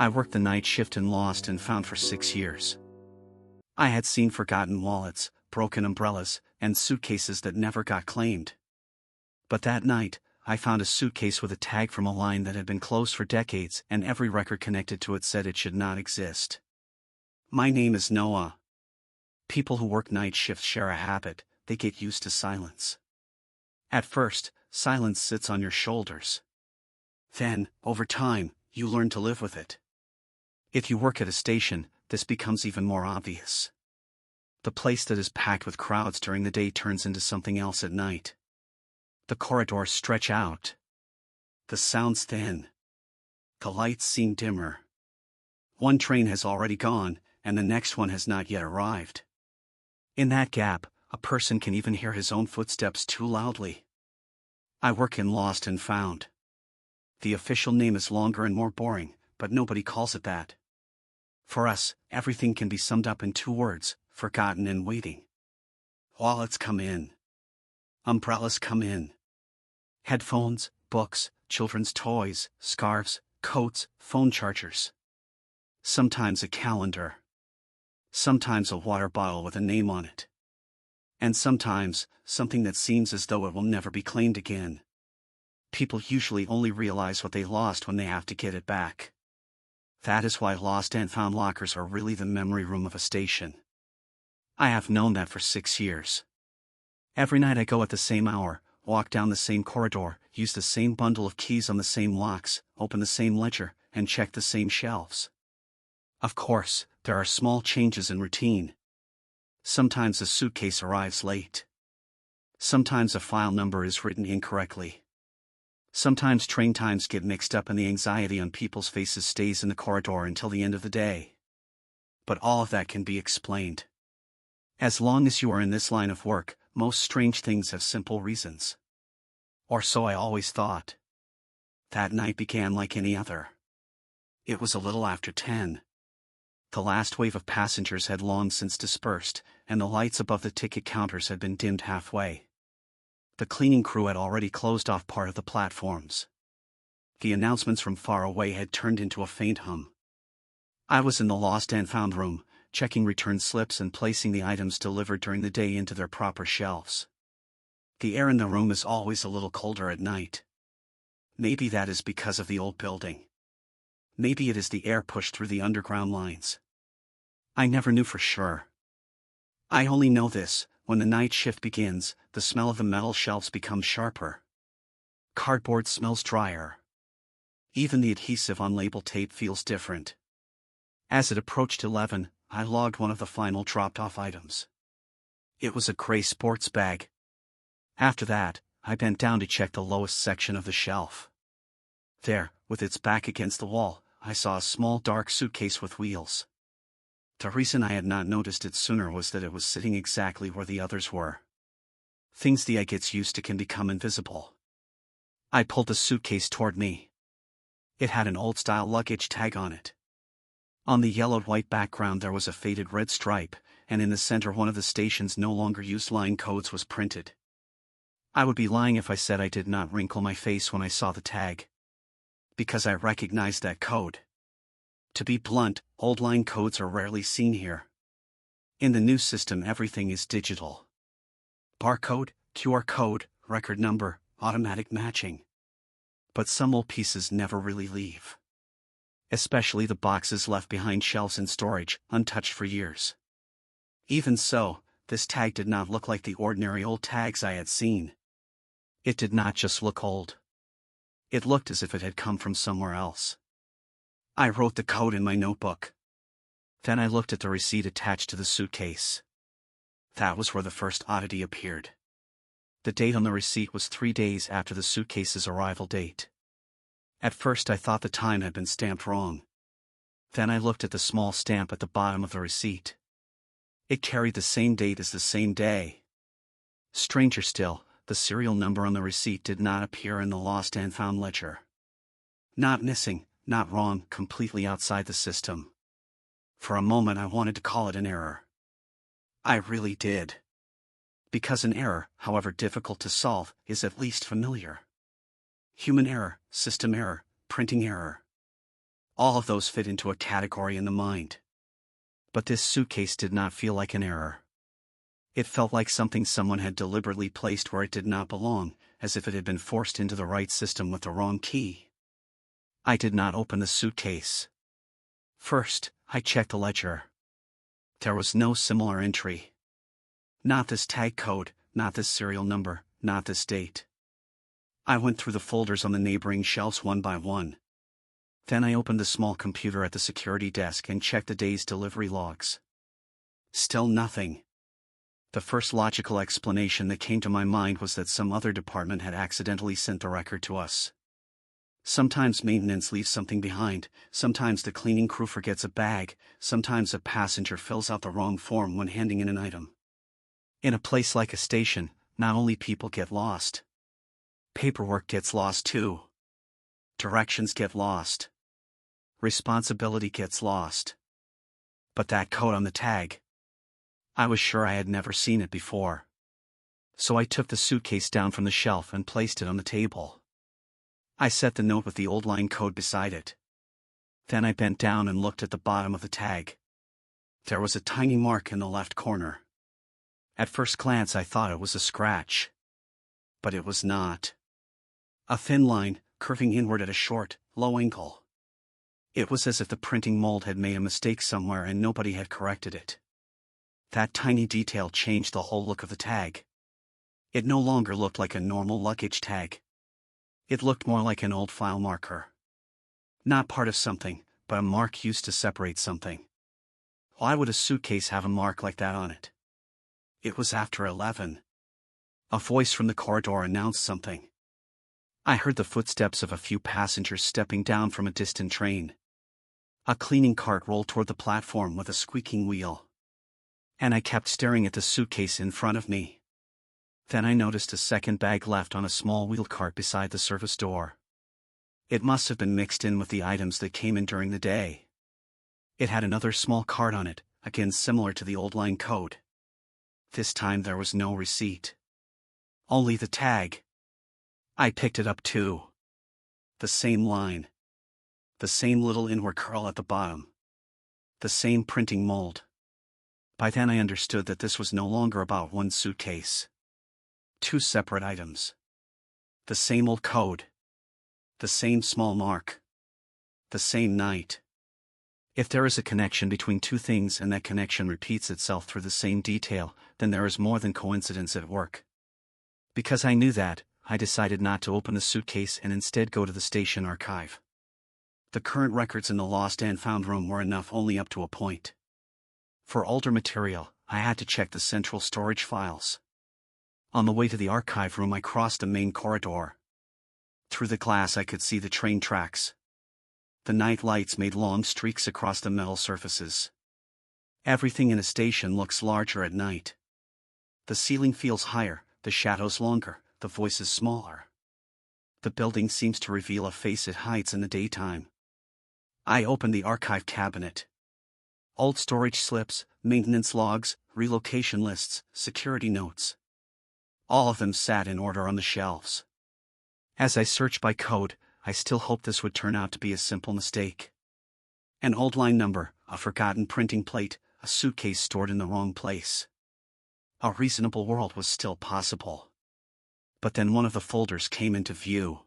I worked the night shift in Lost and Found for 6 years. I had seen forgotten wallets, broken umbrellas, and suitcases that never got claimed. But that night, I found a suitcase with a tag from a line that had been closed for decades, and every record connected to it said it should not exist. My name is Noah. People who work night shifts share a habit: they get used to silence. At first, silence sits on your shoulders. Then, over time, you learn to live with it. If you work at a station, this becomes even more obvious. The place that is packed with crowds during the day turns into something else at night. The corridors stretch out. The sounds thin. The lights seem dimmer. One train has already gone, and the next one has not yet arrived. In that gap, a person can even hear his own footsteps too loudly. I work in Lost and Found. The official name is longer and more boring, but nobody calls it that. For us, everything can be summed up in 2 words: forgotten and waiting. Wallets come in. Umbrellas come in. Headphones, books, children's toys, scarves, coats, phone chargers. Sometimes a calendar. Sometimes a water bottle with a name on it. And sometimes, something that seems as though it will never be claimed again. People usually only realize what they lost when they have to get it back. That is why Lost and Found lockers are really the memory room of a station. I have known that for 6 years. Every night I go at the same hour, walk down the same corridor, use the same bundle of keys on the same locks, open the same ledger, and check the same shelves. Of course, there are small changes in routine. Sometimes a suitcase arrives late. Sometimes a file number is written incorrectly. Sometimes train times get mixed up and the anxiety on people's faces stays in the corridor until the end of the day. But all of that can be explained. As long as you are in this line of work, most strange things have simple reasons. Or so I always thought. That night began like any other. It was a little after 10. The last wave of passengers had long since dispersed, and the lights above the ticket counters had been dimmed halfway. The cleaning crew had already closed off part of the platforms. The announcements from far away had turned into a faint hum. I was in the Lost and Found room, checking return slips and placing the items delivered during the day into their proper shelves. The air in the room is always a little colder at night. Maybe that is because of the old building. Maybe it is the air pushed through the underground lines. I never knew for sure. I only know this: when the night shift begins, the smell of the metal shelves becomes sharper. Cardboard smells drier. Even the adhesive on label tape feels different. As it approached 11, I logged one of the final dropped-off items. It was a gray sports bag. After that, I bent down to check the lowest section of the shelf. There, with its back against the wall, I saw a small dark suitcase with wheels. The reason I had not noticed it sooner was that it was sitting exactly where the others were. Things the eye gets used to can become invisible. I pulled the suitcase toward me. It had an old-style luggage tag on it. On the yellowed-white background there was a faded red stripe, and in the center one of the station's no longer used line codes was printed. I would be lying if I said I did not wrinkle my face when I saw the tag. Because I recognized that code. To be blunt, old line codes are rarely seen here. In the new system everything is digital. Barcode, QR code, record number, automatic matching. But some old pieces never really leave. Especially the boxes left behind shelves in storage, untouched for years. Even so, this tag did not look like the ordinary old tags I had seen. It did not just look old. It looked as if it had come from somewhere else. I wrote the code in my notebook. Then I looked at the receipt attached to the suitcase. That was where the first oddity appeared. The date on the receipt was 3 days after the suitcase's arrival date. At first I thought the time had been stamped wrong. Then I looked at the small stamp at the bottom of the receipt. It carried the same date as the same day. Stranger still, the serial number on the receipt did not appear in the Lost and Found ledger. Not missing, not wrong, completely outside the system. For a moment I wanted to call it an error. I really did. Because an error, however difficult to solve, is at least familiar. Human error, system error, printing error. All of those fit into a category in the mind. But this suitcase did not feel like an error. It felt like something someone had deliberately placed where it did not belong, as if it had been forced into the right system with the wrong key. I did not open the suitcase. First, I checked the ledger. There was no similar entry. Not this tag code, not this serial number, not this date. I went through the folders on the neighboring shelves one by one. Then I opened the small computer at the security desk and checked the day's delivery logs. Still nothing. The first logical explanation that came to my mind was that some other department had accidentally sent the record to us. Sometimes maintenance leaves something behind, sometimes the cleaning crew forgets a bag, sometimes a passenger fills out the wrong form when handing in an item. In a place like a station, not only people get lost. Paperwork gets lost too. Directions get lost. Responsibility gets lost. But that code on the tag. I was sure I had never seen it before. So I took the suitcase down from the shelf and placed it on the table. I set the note with the old line code beside it. Then I bent down and looked at the bottom of the tag. There was a tiny mark in the left corner. At first glance I thought it was a scratch. But it was not. A thin line, curving inward at a short, low angle. It was as if the printing mold had made a mistake somewhere and nobody had corrected it. That tiny detail changed the whole look of the tag. It no longer looked like a normal luggage tag. It looked more like an old file marker. Not part of something, but a mark used to separate something. Why would a suitcase have a mark like that on it? It was after 11. A voice from the corridor announced something. I heard the footsteps of a few passengers stepping down from a distant train. A cleaning cart rolled toward the platform with a squeaking wheel. And I kept staring at the suitcase in front of me. Then I noticed a second bag left on a small wheeled cart beside the service door. It must have been mixed in with the items that came in during the day. It had another small card on it, again similar to the old line code. This time there was no receipt. Only the tag. I picked it up too. The same line. The same little inward curl at the bottom. The same printing mold. By then I understood that this was no longer about one suitcase. Two separate items. The same old code. The same small mark. The same night. If there is a connection between two things and that connection repeats itself through the same detail, then there is more than coincidence at work. Because I knew that, I decided not to open the suitcase and instead go to the station archive. The current records in the lost and found room were enough only up to a point. For older material, I had to check the central storage files. On the way to the archive room I crossed the main corridor. Through the glass I could see the train tracks. The night lights made long streaks across the metal surfaces. Everything in a station looks larger at night. The ceiling feels higher, the shadows longer, the voices smaller. The building seems to reveal a face it hides in the daytime. I opened the archive cabinet. Old storage slips, maintenance logs, relocation lists, security notes. All of them sat in order on the shelves. As I searched by code, I still hoped this would turn out to be a simple mistake. An old line number, a forgotten printing plate, a suitcase stored in the wrong place. A reasonable world was still possible. But then one of the folders came into view.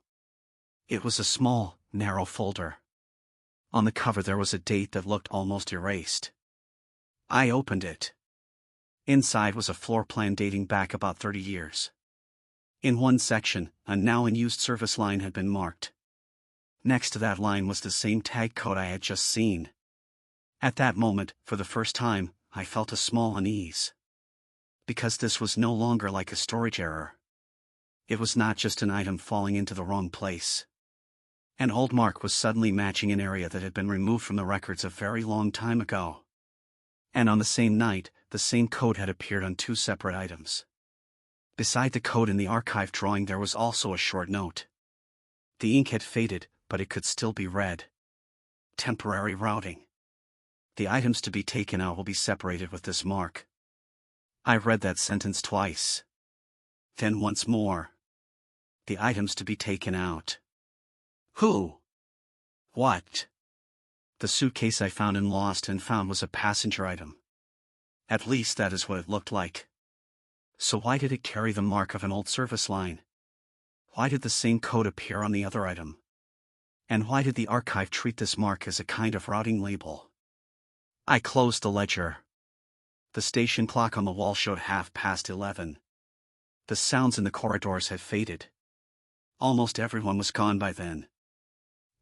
It was a small, narrow folder. On the cover there was a date that looked almost erased. I opened it. Inside was a floor plan dating back about 30 years. In one section, a now unused service line had been marked. Next to that line was the same tag code I had just seen. At that moment, for the first time, I felt a small unease. Because this was no longer like a storage error. It was not just an item falling into the wrong place. An old mark was suddenly matching an area that had been removed from the records a very long time ago. And on the same night, the same code had appeared on two separate items. Beside the code in the archive drawing there was also a short note. The ink had faded, but it could still be read. Temporary routing. The items to be taken out will be separated with this mark. I read that sentence twice. Then once more. The items to be taken out. Who? What? The suitcase I found in Lost and Found was a passenger item. At least that is what it looked like. So why did it carry the mark of an old service line? Why did the same code appear on the other item? And why did the archive treat this mark as a kind of routing label? I closed the ledger. The station clock on the wall showed 11:30. The sounds in the corridors had faded. Almost everyone was gone by then.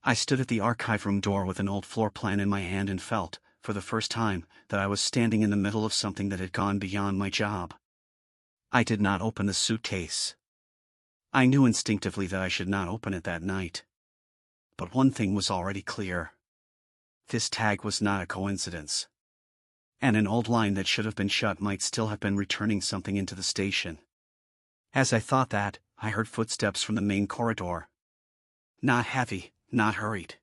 I stood at the archive room door with an old floor plan in my hand and felt, for the first time, that I was standing in the middle of something that had gone beyond my job. I did not open the suitcase. I knew instinctively that I should not open it that night. But one thing was already clear. This tag was not a coincidence. And an old line that should have been shut might still have been returning something into the station. As I thought that, I heard footsteps from the main corridor. Not heavy, not hurried.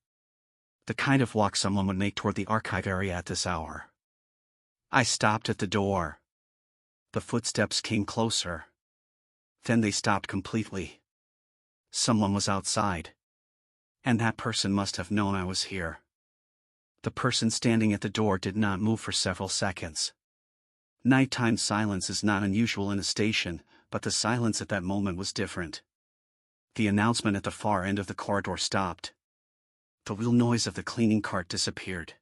The kind of walk someone would make toward the archive area at this hour. I stopped at the door. The footsteps came closer. Then they stopped completely. Someone was outside. And that person must have known I was here. The person standing at the door did not move for several seconds. Nighttime silence is not unusual in a station, but the silence at that moment was different. The announcement at the far end of the corridor stopped. The wheel noise of the cleaning cart disappeared.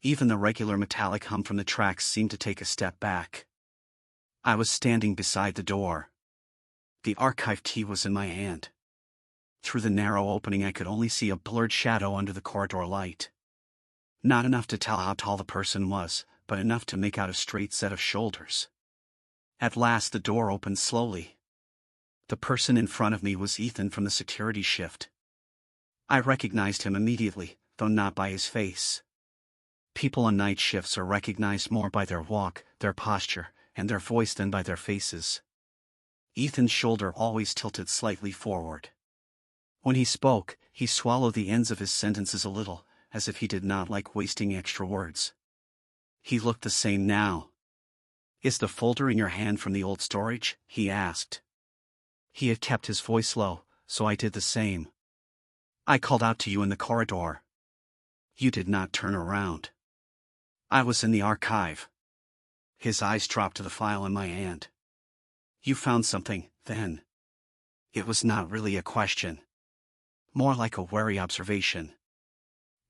Even the regular metallic hum from the tracks seemed to take a step back. I was standing beside the door. The archive key was in my hand. Through the narrow opening I could only see a blurred shadow under the corridor light. Not enough to tell how tall the person was, but enough to make out a straight set of shoulders. At last the door opened slowly. The person in front of me was Ethan from the security shift. I recognized him immediately, though not by his face. People on night shifts are recognized more by their walk, their posture, and their voice than by their faces. Ethan's shoulder always tilted slightly forward. When he spoke, he swallowed the ends of his sentences a little, as if he did not like wasting extra words. He looked the same now. "Is the folder in your hand from the old storage?" he asked. He had kept his voice low, so I did the same. "I called out to you in the corridor. You did not turn around. I was in the archive." His eyes dropped to the file in my hand. "You found something, then?" It was not really a question. More like a wary observation.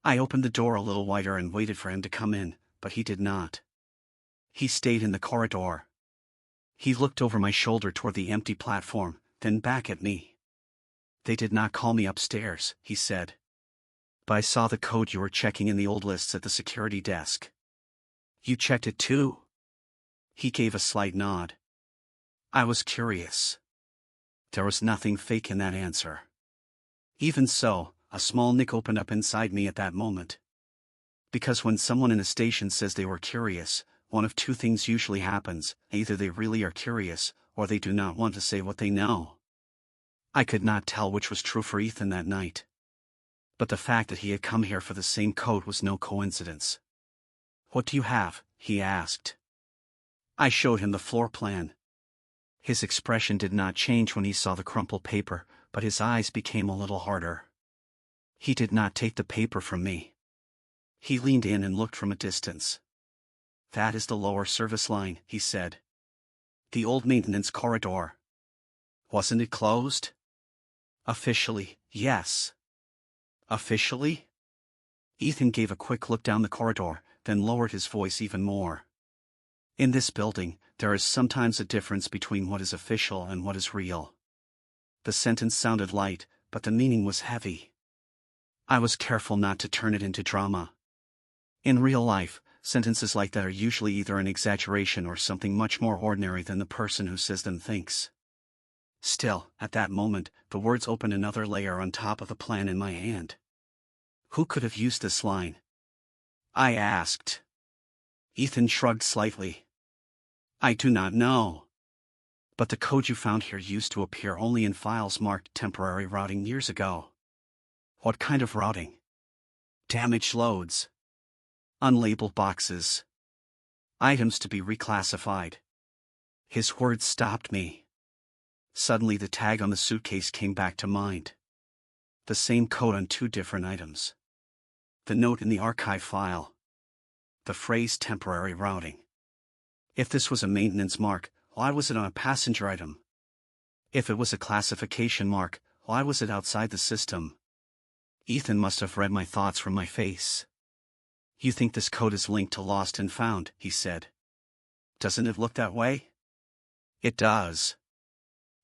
I opened the door a little wider and waited for him to come in, but he did not. He stayed in the corridor. He looked over my shoulder toward the empty platform, then back at me. "They did not call me upstairs," he said. "But I saw the code you were checking in the old lists at the security desk." "You checked it too?" He gave a slight nod. I was curious. There was nothing fake in that answer. Even so, a small nick opened up inside me at that moment. Because when someone in a station says they were curious, one of two things usually happens: either they really are curious, or they do not want to say what they know. I could not tell which was true for Ethan that night. But the fact that he had come here for the same code was no coincidence. "What do you have?" he asked. I showed him the floor plan. His expression did not change when he saw the crumpled paper, but his eyes became a little harder. He did not take the paper from me. He leaned in and looked from a distance. "That is the lower service line," he said. "The old maintenance corridor." "Wasn't it closed?" "Officially, yes." "Officially?" Ethan gave a quick look down the corridor, then lowered his voice even more. "In this building, there is sometimes a difference between what is official and what is real." The sentence sounded light, but the meaning was heavy. I was careful not to turn it into drama. In real life, sentences like that are usually either an exaggeration or something much more ordinary than the person who says them thinks. Still, at that moment, the words opened another layer on top of the plan in my hand. "Who could have used this line?" I asked. Ethan shrugged slightly. "I do not know. But the code you found here used to appear only in files marked temporary routing years ago." "What kind of routing?" "Damaged loads. Unlabeled boxes. Items to be reclassified." His words stopped me. Suddenly the tag on the suitcase came back to mind. The same code on two different items. The note in the archive file. The phrase temporary routing. If this was a maintenance mark, why was it on a passenger item? If it was a classification mark, why was it outside the system? Ethan must have read my thoughts from my face. You think this code is linked to lost and found, he said. Doesn't it look that way? It does.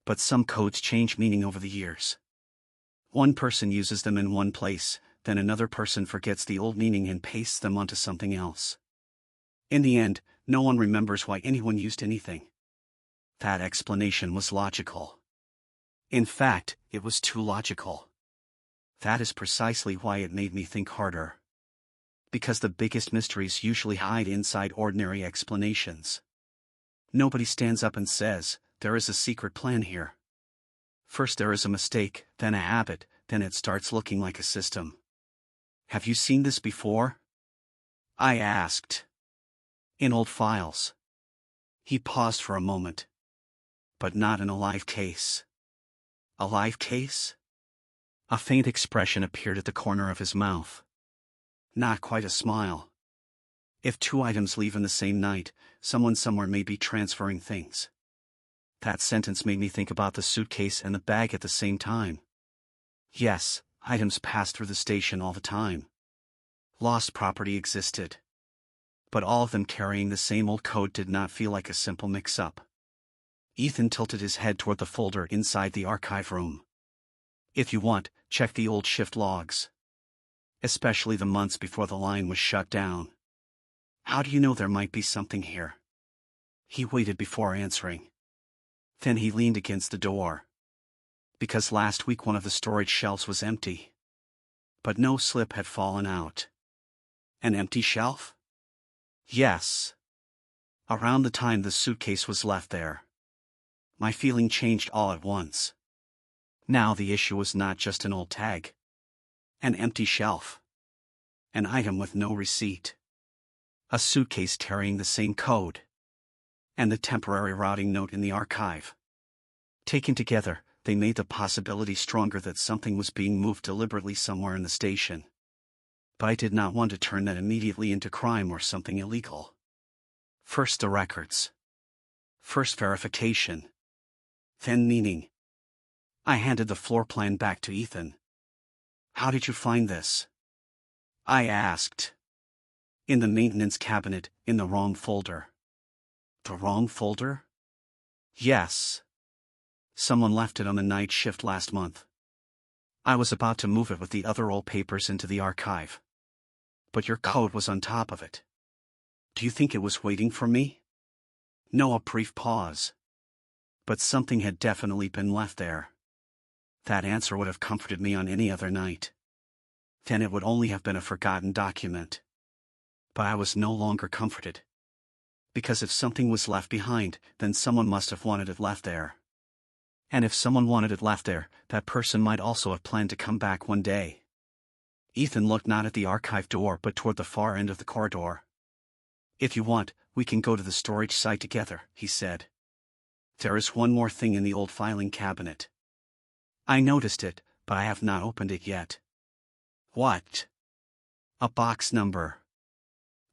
But some codes change meaning over the years. One person uses them in one place, then another person forgets the old meaning and pastes them onto something else. In the end, no one remembers why anyone used anything. That explanation was logical. In fact, it was too logical. That is precisely why it made me think harder. Because the biggest mysteries usually hide inside ordinary explanations. Nobody stands up and says, there is a secret plan here. First there is a mistake, then a habit, then it starts looking like a system. Have you seen this before? I asked. In old files. He paused for a moment. But not in a live case. A live case? A faint expression appeared at the corner of his mouth. Not quite a smile. If two items leave in the same night, someone somewhere may be transferring things. That sentence made me think about the suitcase and the bag at the same time. Yes, items passed through the station all the time. Lost property existed. But all of them carrying the same old code did not feel like a simple mix-up. Ethan tilted his head toward the folder inside the archive room. If you want, check the old shift logs. Especially the months before the line was shut down. How do you know there might be something here? He waited before answering. Then he leaned against the door. Because last week one of the storage shelves was empty. But no slip had fallen out. An empty shelf? Yes. Around the time the suitcase was left there. My feeling changed all at once. Now the issue was not just an old tag. An empty shelf. An item with no receipt. A suitcase carrying the same code. And the temporary routing note in the archive. Taken together, they made the possibility stronger that something was being moved deliberately somewhere in the station. But I did not want to turn that immediately into crime or something illegal. First the records. First verification. Then meaning. I handed the floor plan back to Ethan. How did you find this? I asked. In the maintenance cabinet, in the wrong folder. The wrong folder? Yes. Someone left it on the night shift last month. I was about to move it with the other old papers into the archive. But your code was on top of it. Do you think it was waiting for me? No, a brief pause. But something had definitely been left there. That answer would have comforted me on any other night. Then it would only have been a forgotten document. But I was no longer comforted. Because if something was left behind, then someone must have wanted it left there. And if someone wanted it left there, that person might also have planned to come back one day. Ethan looked not at the archive door but toward the far end of the corridor. If you want, we can go to the storage site together, he said. There is one more thing in the old filing cabinet. I noticed it, but I have not opened it yet. What? A box number.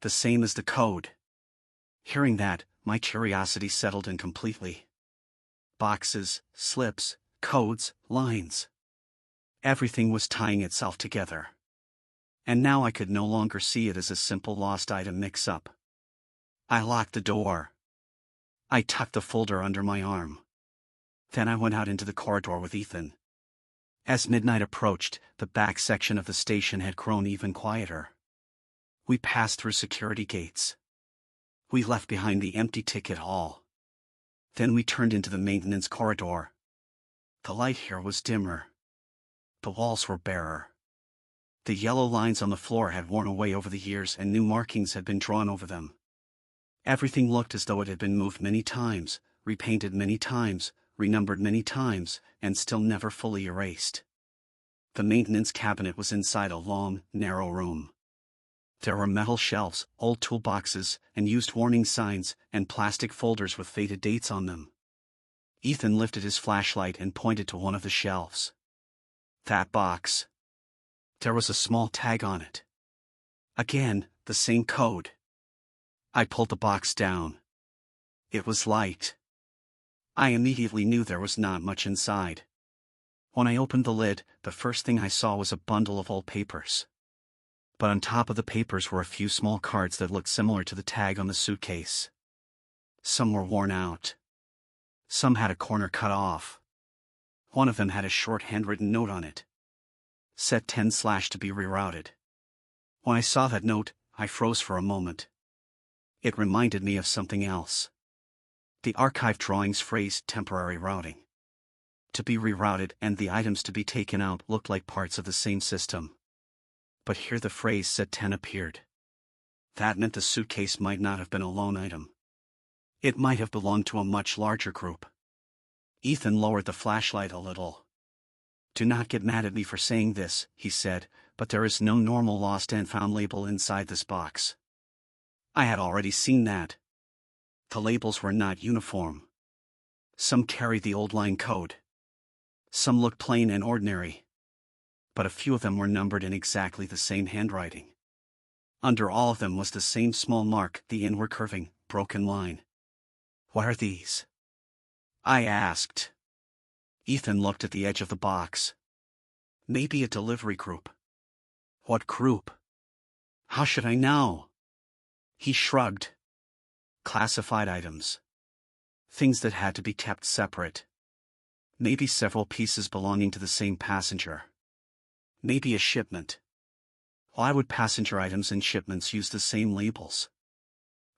The same as the code. Hearing that, my curiosity settled in completely. Boxes, slips, codes, lines. Everything was tying itself together. And now I could no longer see it as a simple lost item mix-up. I locked the door. I tucked the folder under my arm. Then I went out into the corridor with Ethan. As midnight approached, the back section of the station had grown even quieter. We passed through security gates. We left behind the empty ticket hall. Then we turned into the maintenance corridor. The light here was dimmer. The walls were barer. The yellow lines on the floor had worn away over the years and new markings had been drawn over them. Everything looked as though it had been moved many times, repainted many times, renumbered many times, and still never fully erased. The maintenance cabinet was inside a long, narrow room. There were metal shelves, old toolboxes, and used warning signs, and plastic folders with faded dates on them. Ethan lifted his flashlight and pointed to one of the shelves. That box. There was a small tag on it. Again, the same code. I pulled the box down. It was light. I immediately knew there was not much inside. When I opened the lid, the first thing I saw was a bundle of old papers. But on top of the papers were a few small cards that looked similar to the tag on the suitcase. Some were worn out. Some had a corner cut off. One of them had a short handwritten note on it. Set 10/ to be rerouted. When I saw that note, I froze for a moment. It reminded me of something else. The archive drawings phrased temporary routing. To be rerouted and the items to be taken out looked like parts of the same system. But here the phrase set 10 appeared. That meant the suitcase might not have been a lone item. It might have belonged to a much larger group. Ethan lowered the flashlight a little. "Do not get mad at me for saying this," he said, "but there is no normal lost and found label inside this box." I had already seen that. The labels were not uniform. Some carried the old line code. Some looked plain and ordinary. But a few of them were numbered in exactly the same handwriting. Under all of them was the same small mark, the inward curving, broken line. "What are these?" I asked. Ethan looked at the edge of the box. "Maybe a delivery group." "What group?" "How should I know?" He shrugged. "Classified items. Things that had to be kept separate. Maybe several pieces belonging to the same passenger. Maybe a shipment." "Why would passenger items and shipments use the same labels?"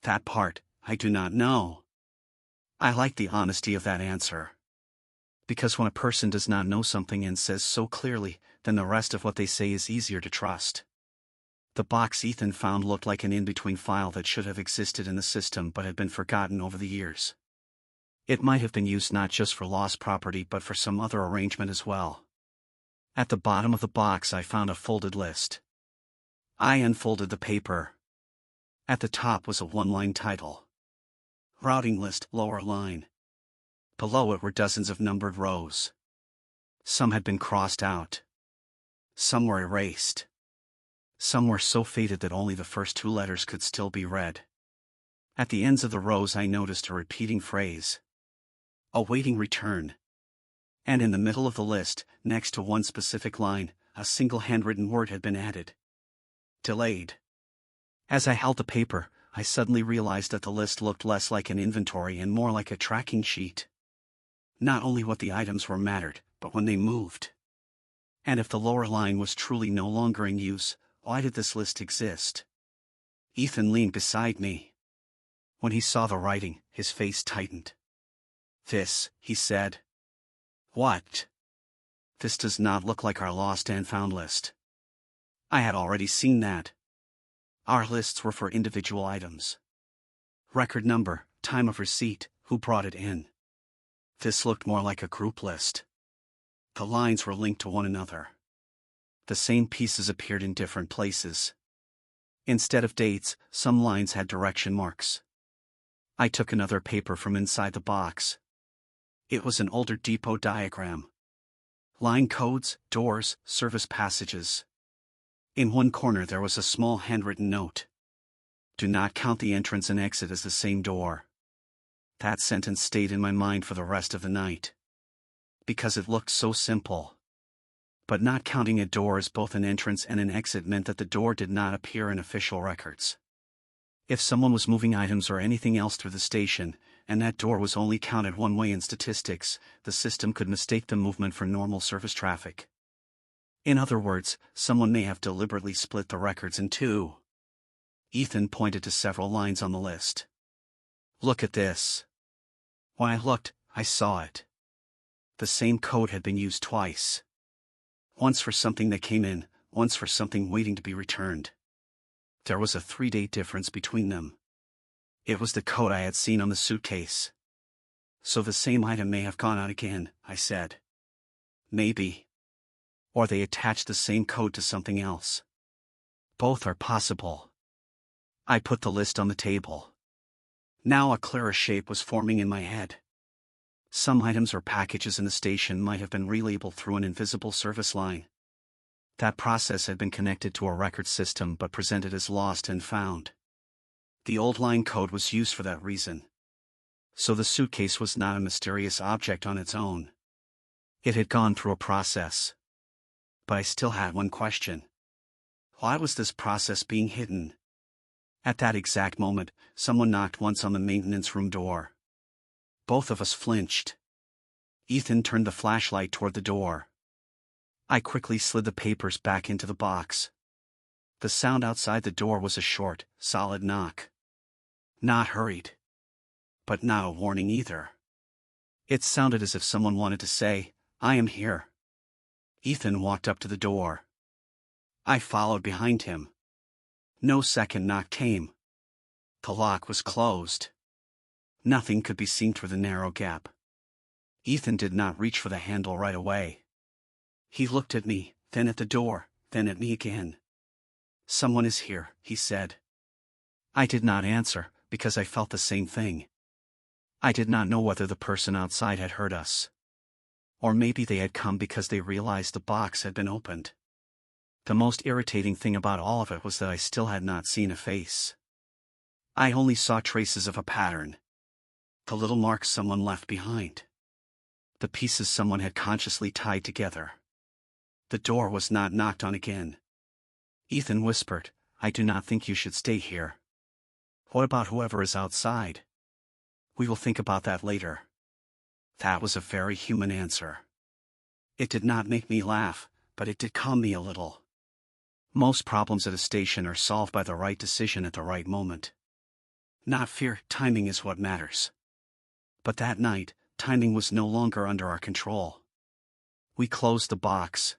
"That part, I do not know." I liked the honesty of that answer. Because when a person does not know something and says so clearly, then the rest of what they say is easier to trust. The box Ethan found looked like an in-between file that should have existed in the system but had been forgotten over the years. It might have been used not just for lost property but for some other arrangement as well. At the bottom of the box I found a folded list. I unfolded the paper. At the top was a one-line title. Routing list, lower line. Below it were dozens of numbered rows. Some had been crossed out. Some were erased. Some were so faded that only the first two letters could still be read. At the ends of the rows I noticed a repeating phrase. "Awaiting return." And in the middle of the list, next to one specific line, a single handwritten word had been added. "Delayed." As I held the paper, I suddenly realized that the list looked less like an inventory and more like a tracking sheet. Not only what the items were mattered, but when they moved. And if the lower line was truly no longer in use, why did this list exist? Ethan leaned beside me. When he saw the writing, his face tightened. "This," he said. "What?" "This does not look like our lost and found list." I had already seen that. Our lists were for individual items. Record number, time of receipt, who brought it in. This looked more like a group list. The lines were linked to one another. The same pieces appeared in different places. Instead of dates, some lines had direction marks. I took another paper from inside the box. It was an older depot diagram. Line codes, doors, service passages. In one corner there was a small handwritten note. "Do not count the entrance and exit as the same door." That sentence stayed in my mind for the rest of the night. Because it looked so simple. But not counting a door as both an entrance and an exit meant that the door did not appear in official records. If someone was moving items or anything else through the station, and that door was only counted one way in statistics, the system could mistake the movement for normal service traffic. In other words, someone may have deliberately split the records in two. Ethan pointed to several lines on the list. "Look at this." When I looked, I saw it. The same code had been used twice. Once for something that came in, once for something waiting to be returned. There was a 3-day difference between them. It was the code I had seen on the suitcase. "So the same item may have gone out again," I said. "Maybe. Or they attached the same code to something else. Both are possible." I put the list on the table. Now a clearer shape was forming in my head. Some items or packages in the station might have been relabeled through an invisible service line. That process had been connected to a record system but presented as lost and found. The old line code was used for that reason. So the suitcase was not a mysterious object on its own. It had gone through a process. But I still had one question. Why was this process being hidden? At that exact moment, someone knocked once on the maintenance room door. Both of us flinched. Ethan turned the flashlight toward the door. I quickly slid the papers back into the box. The sound outside the door was a short, solid knock. Not hurried. But not a warning either. It sounded as if someone wanted to say, "I am here." Ethan walked up to the door. I followed behind him. No second knock came. The lock was closed. Nothing could be seen through the narrow gap. Ethan did not reach for the handle right away. He looked at me, then at the door, then at me again. "Someone is here," he said. I did not answer, because I felt the same thing. I did not know whether the person outside had heard us. Or maybe they had come because they realized the box had been opened. The most irritating thing about all of it was that I still had not seen a face. I only saw traces of a pattern. The little marks someone left behind. The pieces someone had consciously tied together. The door was not knocked on again. Ethan whispered, "I do not think you should stay here." "What about whoever is outside?" "We will think about that later." That was a very human answer. It did not make me laugh, but it did calm me a little. Most problems at a station are solved by the right decision at the right moment. Not fear, timing is what matters. But that night, timing was no longer under our control. We closed the box.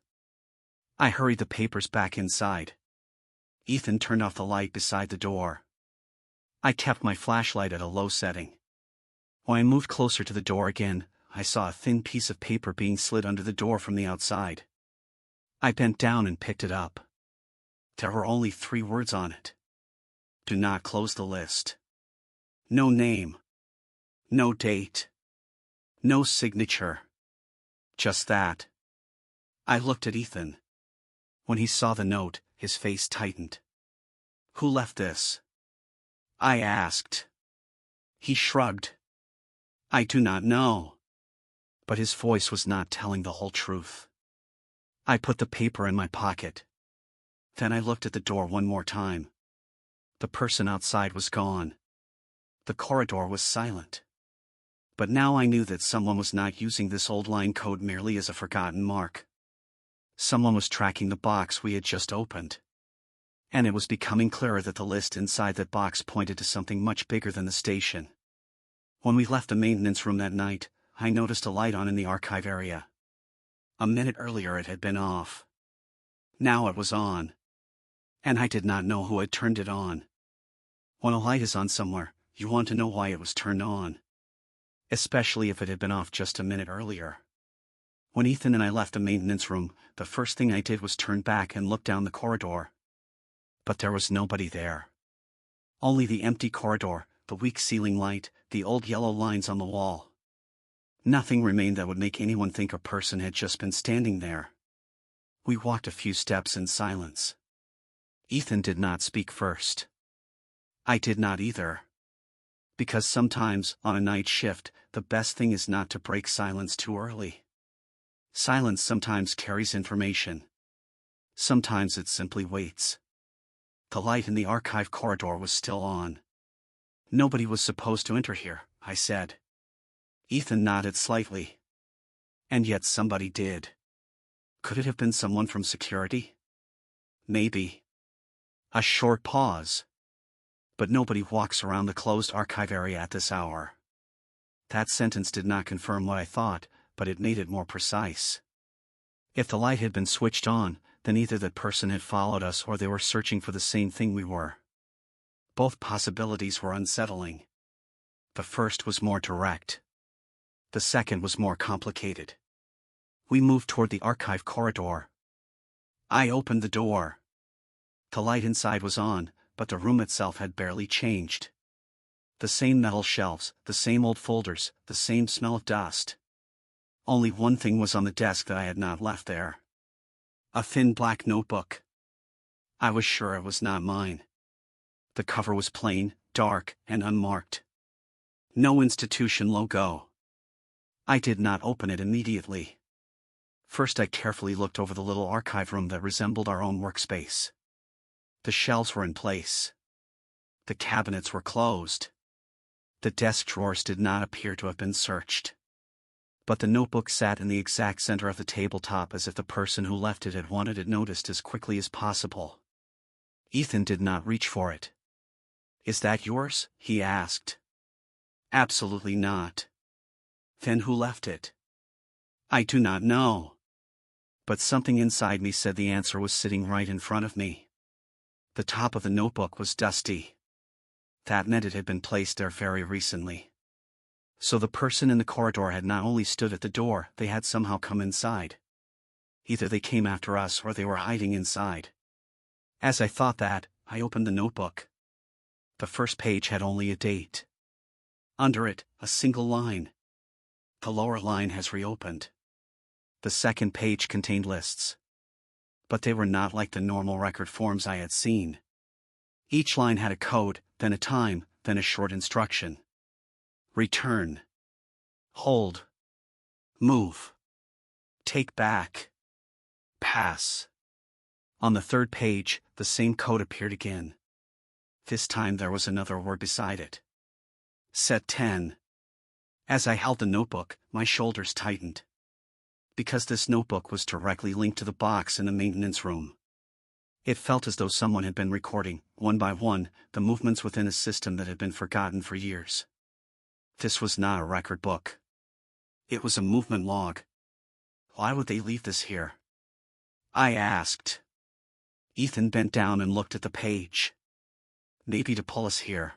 I hurried the papers back inside. Ethan turned off the light beside the door. I kept my flashlight at a low setting. When I moved closer to the door again, I saw a thin piece of paper being slid under the door from the outside. I bent down and picked it up. There were only 3 words on it. "Do not close the list." No name. No date. No signature. Just that. I looked at Ethan. When he saw the note, his face tightened. "Who left this?" I asked. He shrugged. "I do not know." But his voice was not telling the whole truth. I put the paper in my pocket. Then I looked at the door one more time. The person outside was gone. The corridor was silent. But now I knew that someone was not using this old line code merely as a forgotten mark. Someone was tracking the box we had just opened. And it was becoming clearer that the list inside that box pointed to something much bigger than the station. When we left the maintenance room that night, I noticed a light on in the archive area. A minute earlier it had been off. Now it was on. And I did not know who had turned it on. When a light is on somewhere, you want to know why it was turned on. Especially if it had been off just a minute earlier. When Ethan and I left the maintenance room, the first thing I did was turn back and look down the corridor. But there was nobody there. Only the empty corridor, the weak ceiling light, the old yellow lines on the wall. Nothing remained that would make anyone think a person had just been standing there. We walked a few steps in silence. Ethan did not speak first. I did not either. Because sometimes, on a night shift, the best thing is not to break silence too early. Silence sometimes carries information. Sometimes it simply waits. The light in the archive corridor was still on. "Nobody was supposed to enter here," I said. Ethan nodded slightly. "And yet somebody did. Could it have been someone from security?" "Maybe." A short pause. "But nobody walks around the closed archive area at this hour." That sentence did not confirm what I thought, but it made it more precise. If the light had been switched on, then either that person had followed us or they were searching for the same thing we were. Both possibilities were unsettling. The first was more direct. The second was more complicated. We moved toward the archive corridor. I opened the door. The light inside was on, but the room itself had barely changed. The same metal shelves, the same old folders, the same smell of dust. Only one thing was on the desk that I had not left there. A thin black notebook. I was sure it was not mine. The cover was plain, dark, and unmarked. No institution logo. I did not open it immediately. First I carefully looked over the little archive room that resembled our own workspace. The shelves were in place. The cabinets were closed. The desk drawers did not appear to have been searched. But the notebook sat in the exact center of the tabletop as if the person who left it had wanted it noticed as quickly as possible. Ethan did not reach for it. "Is that yours?" he asked. "Absolutely not." "Then who left it?" "I do not know." But something inside me said the answer was sitting right in front of me. The top of the notebook was dusty. That meant it had been placed there very recently. So the person in the corridor had not only stood at the door, they had somehow come inside. Either they came after us or they were hiding inside. As I thought that, I opened the notebook. The first page had only a date. Under it, a single line. The lower line has reopened. The second page contained lists. But they were not like the normal record forms I had seen. Each line had a code, then a time, then a short instruction. Return. Hold. Move. Take back. Pass. On the third page, the same code appeared again. This time there was another word beside it. Set 10. As I held the notebook, my shoulders tightened. Because this notebook was directly linked to the box in the maintenance room. It felt as though someone had been recording, one by one, the movements within a system that had been forgotten for years. This was not a record book. It was a movement log. Why would they leave this here? I asked. Ethan bent down and looked at the page. Maybe to pull us here.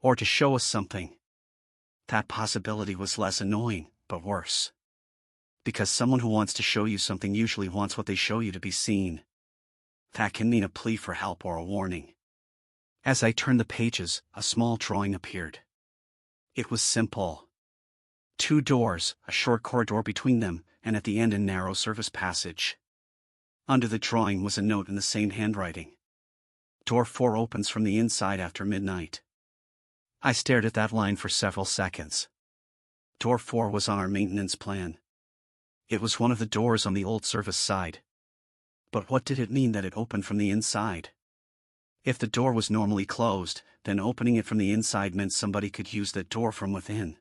Or to show us something. That possibility was less annoying, but worse. Because someone who wants to show you something usually wants what they show you to be seen. That can mean a plea for help or a warning. As I turned the pages, a small drawing appeared. It was simple. 2 doors, a short corridor between them, and at the end a narrow service passage. Under the drawing was a note in the same handwriting. Door 4 opens from the inside after midnight. I stared at that line for several seconds. Door 4 was on our maintenance plan. It was one of the doors on the old service side. But what did it mean that it opened from the inside? If the door was normally closed, then opening it from the inside meant somebody could use that door from within.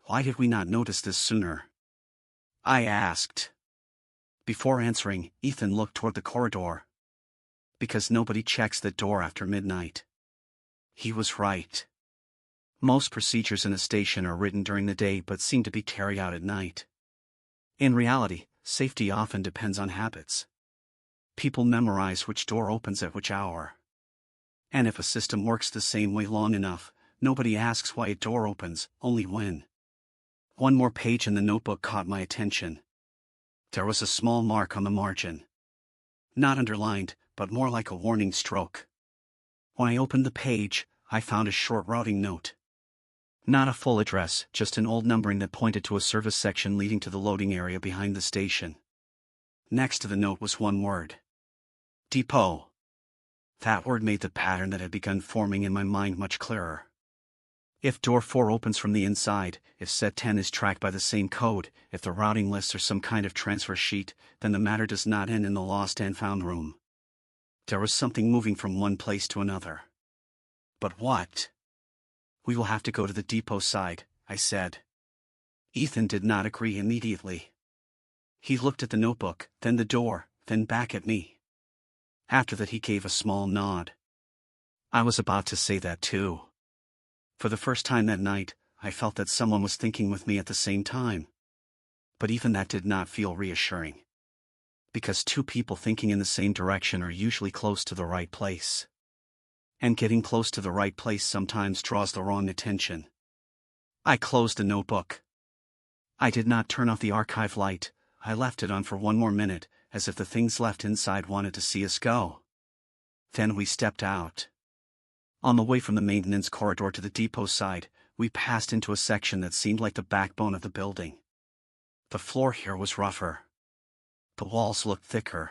Why did we not notice this sooner? I asked. Before answering, Ethan looked toward the corridor. Because nobody checks that door after midnight. He was right. Most procedures in a station are written during the day but seem to be carried out at night. In reality, safety often depends on habits. People memorize which door opens at which hour. And if a system works the same way long enough, nobody asks why a door opens, only when. One more page in the notebook caught my attention. There was a small mark on the margin. Not underlined, but more like a warning stroke. When I opened the page, I found a short routing note. Not a full address, just an old numbering that pointed to a service section leading to the loading area behind the station. Next to the note was one word. Depot. That word made the pattern that had begun forming in my mind much clearer. If door 4 opens from the inside, if set 10 is tracked by the same code, if the routing lists are some kind of transfer sheet, then the matter does not end in the lost and found room. There was something moving from one place to another. But what? We will have to go to the depot side, I said. Ethan did not agree immediately. He looked at the notebook, then the door, then back at me. After that he gave a small nod. I was about to say that too. For the first time that night, I felt that someone was thinking with me at the same time. But even that did not feel reassuring. Because 2 people thinking in the same direction are usually close to the right place. And getting close to the right place sometimes draws the wrong attention. I closed the notebook. I did not turn off the archive light, I left it on for one more minute, as if the things left inside wanted to see us go. Then we stepped out. On the way from the maintenance corridor to the depot side, we passed into a section that seemed like the backbone of the building. The floor here was rougher. The walls looked thicker.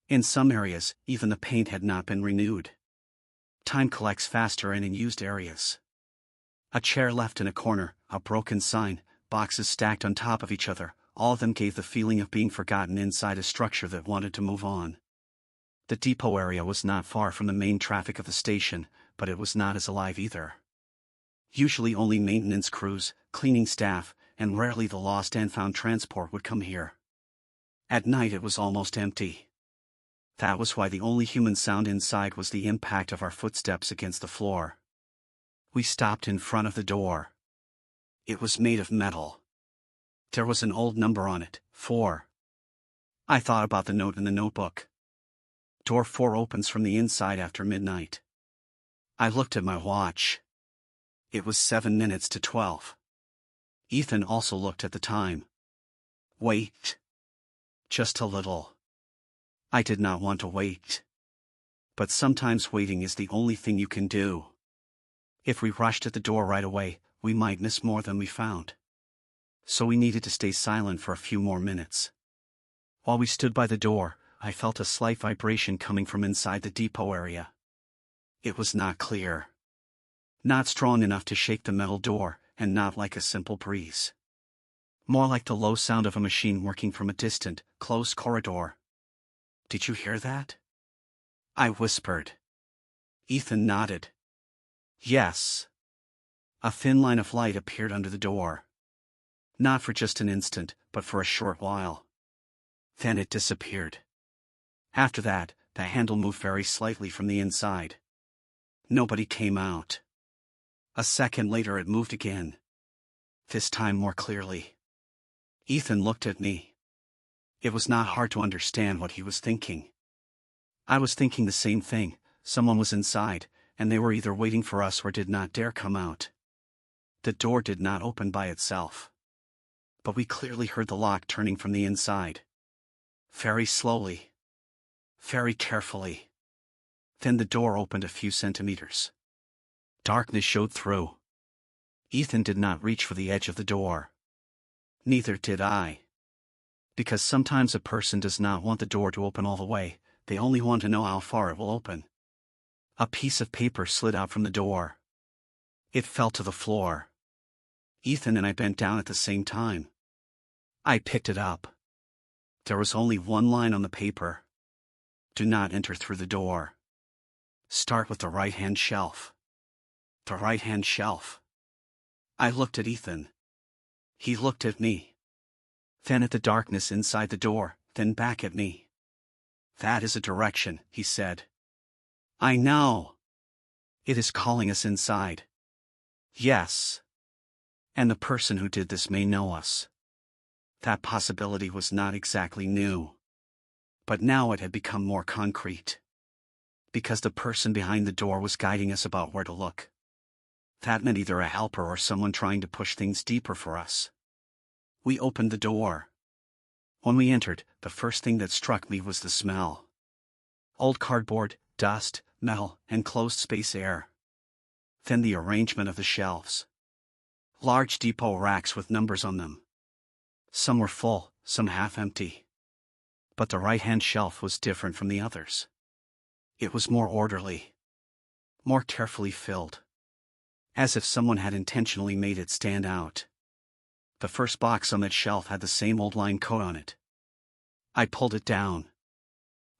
In some areas, even the paint had not been renewed. Time collects faster in unused areas. A chair left in a corner, a broken sign, boxes stacked on top of each other, all of them gave the feeling of being forgotten inside a structure that wanted to move on. The depot area was not far from the main traffic of the station, but it was not as alive either. Usually only maintenance crews, cleaning staff, and rarely the lost and found transport would come here. At night it was almost empty. That was why the only human sound inside was the impact of our footsteps against the floor. We stopped in front of the door. It was made of metal. There was an old number on it, 4. I thought about the note in the notebook. Door 4 opens from the inside after midnight. I looked at my watch. It was 7 minutes to 12. Ethan also looked at the time. Wait. Just a little. I did not want to wait. But sometimes waiting is the only thing you can do. If we rushed at the door right away, we might miss more than we found. So we needed to stay silent for a few more minutes. While we stood by the door, I felt a slight vibration coming from inside the depot area. It was not clear. Not strong enough to shake the metal door, and not like a simple breeze. More like the low sound of a machine working from a distant, closed corridor. Did you hear that? I whispered. Ethan nodded. Yes. A thin line of light appeared under the door. Not for just an instant, but for a short while. Then it disappeared. After that, the handle moved very slightly from the inside. Nobody came out. A second later it moved again. This time more clearly. Ethan looked at me. It was not hard to understand what he was thinking. I was thinking the same thing. Someone was inside, and they were either waiting for us or did not dare come out. The door did not open by itself. But we clearly heard the lock turning from the inside. Very slowly. Very carefully. Then the door opened a few centimeters. Darkness showed through. Ethan did not reach for the edge of the door. Neither did I. Because sometimes a person does not want the door to open all the way, they only want to know how far it will open. A piece of paper slid out from the door. It fell to the floor. Ethan and I bent down at the same time. I picked it up. There was only one line on the paper. Do not enter through the door. Start with the right-hand shelf. The right-hand shelf. I looked at Ethan. He looked at me. Then at the darkness inside the door, then back at me. That is a direction, he said. I know. It is calling us inside. Yes. And the person who did this may know us. That possibility was not exactly new. But now it had become more concrete. Because the person behind the door was guiding us about where to look. That meant either a helper or someone trying to push things deeper for us. We opened the door. When we entered, the first thing that struck me was the smell. Old cardboard, dust, metal, and closed space air. Then the arrangement of the shelves. Large depot racks with numbers on them. Some were full, some half empty. But the right-hand shelf was different from the others. It was more orderly. More carefully filled. As if someone had intentionally made it stand out. The first box on that shelf had the same old line code on it. I pulled it down.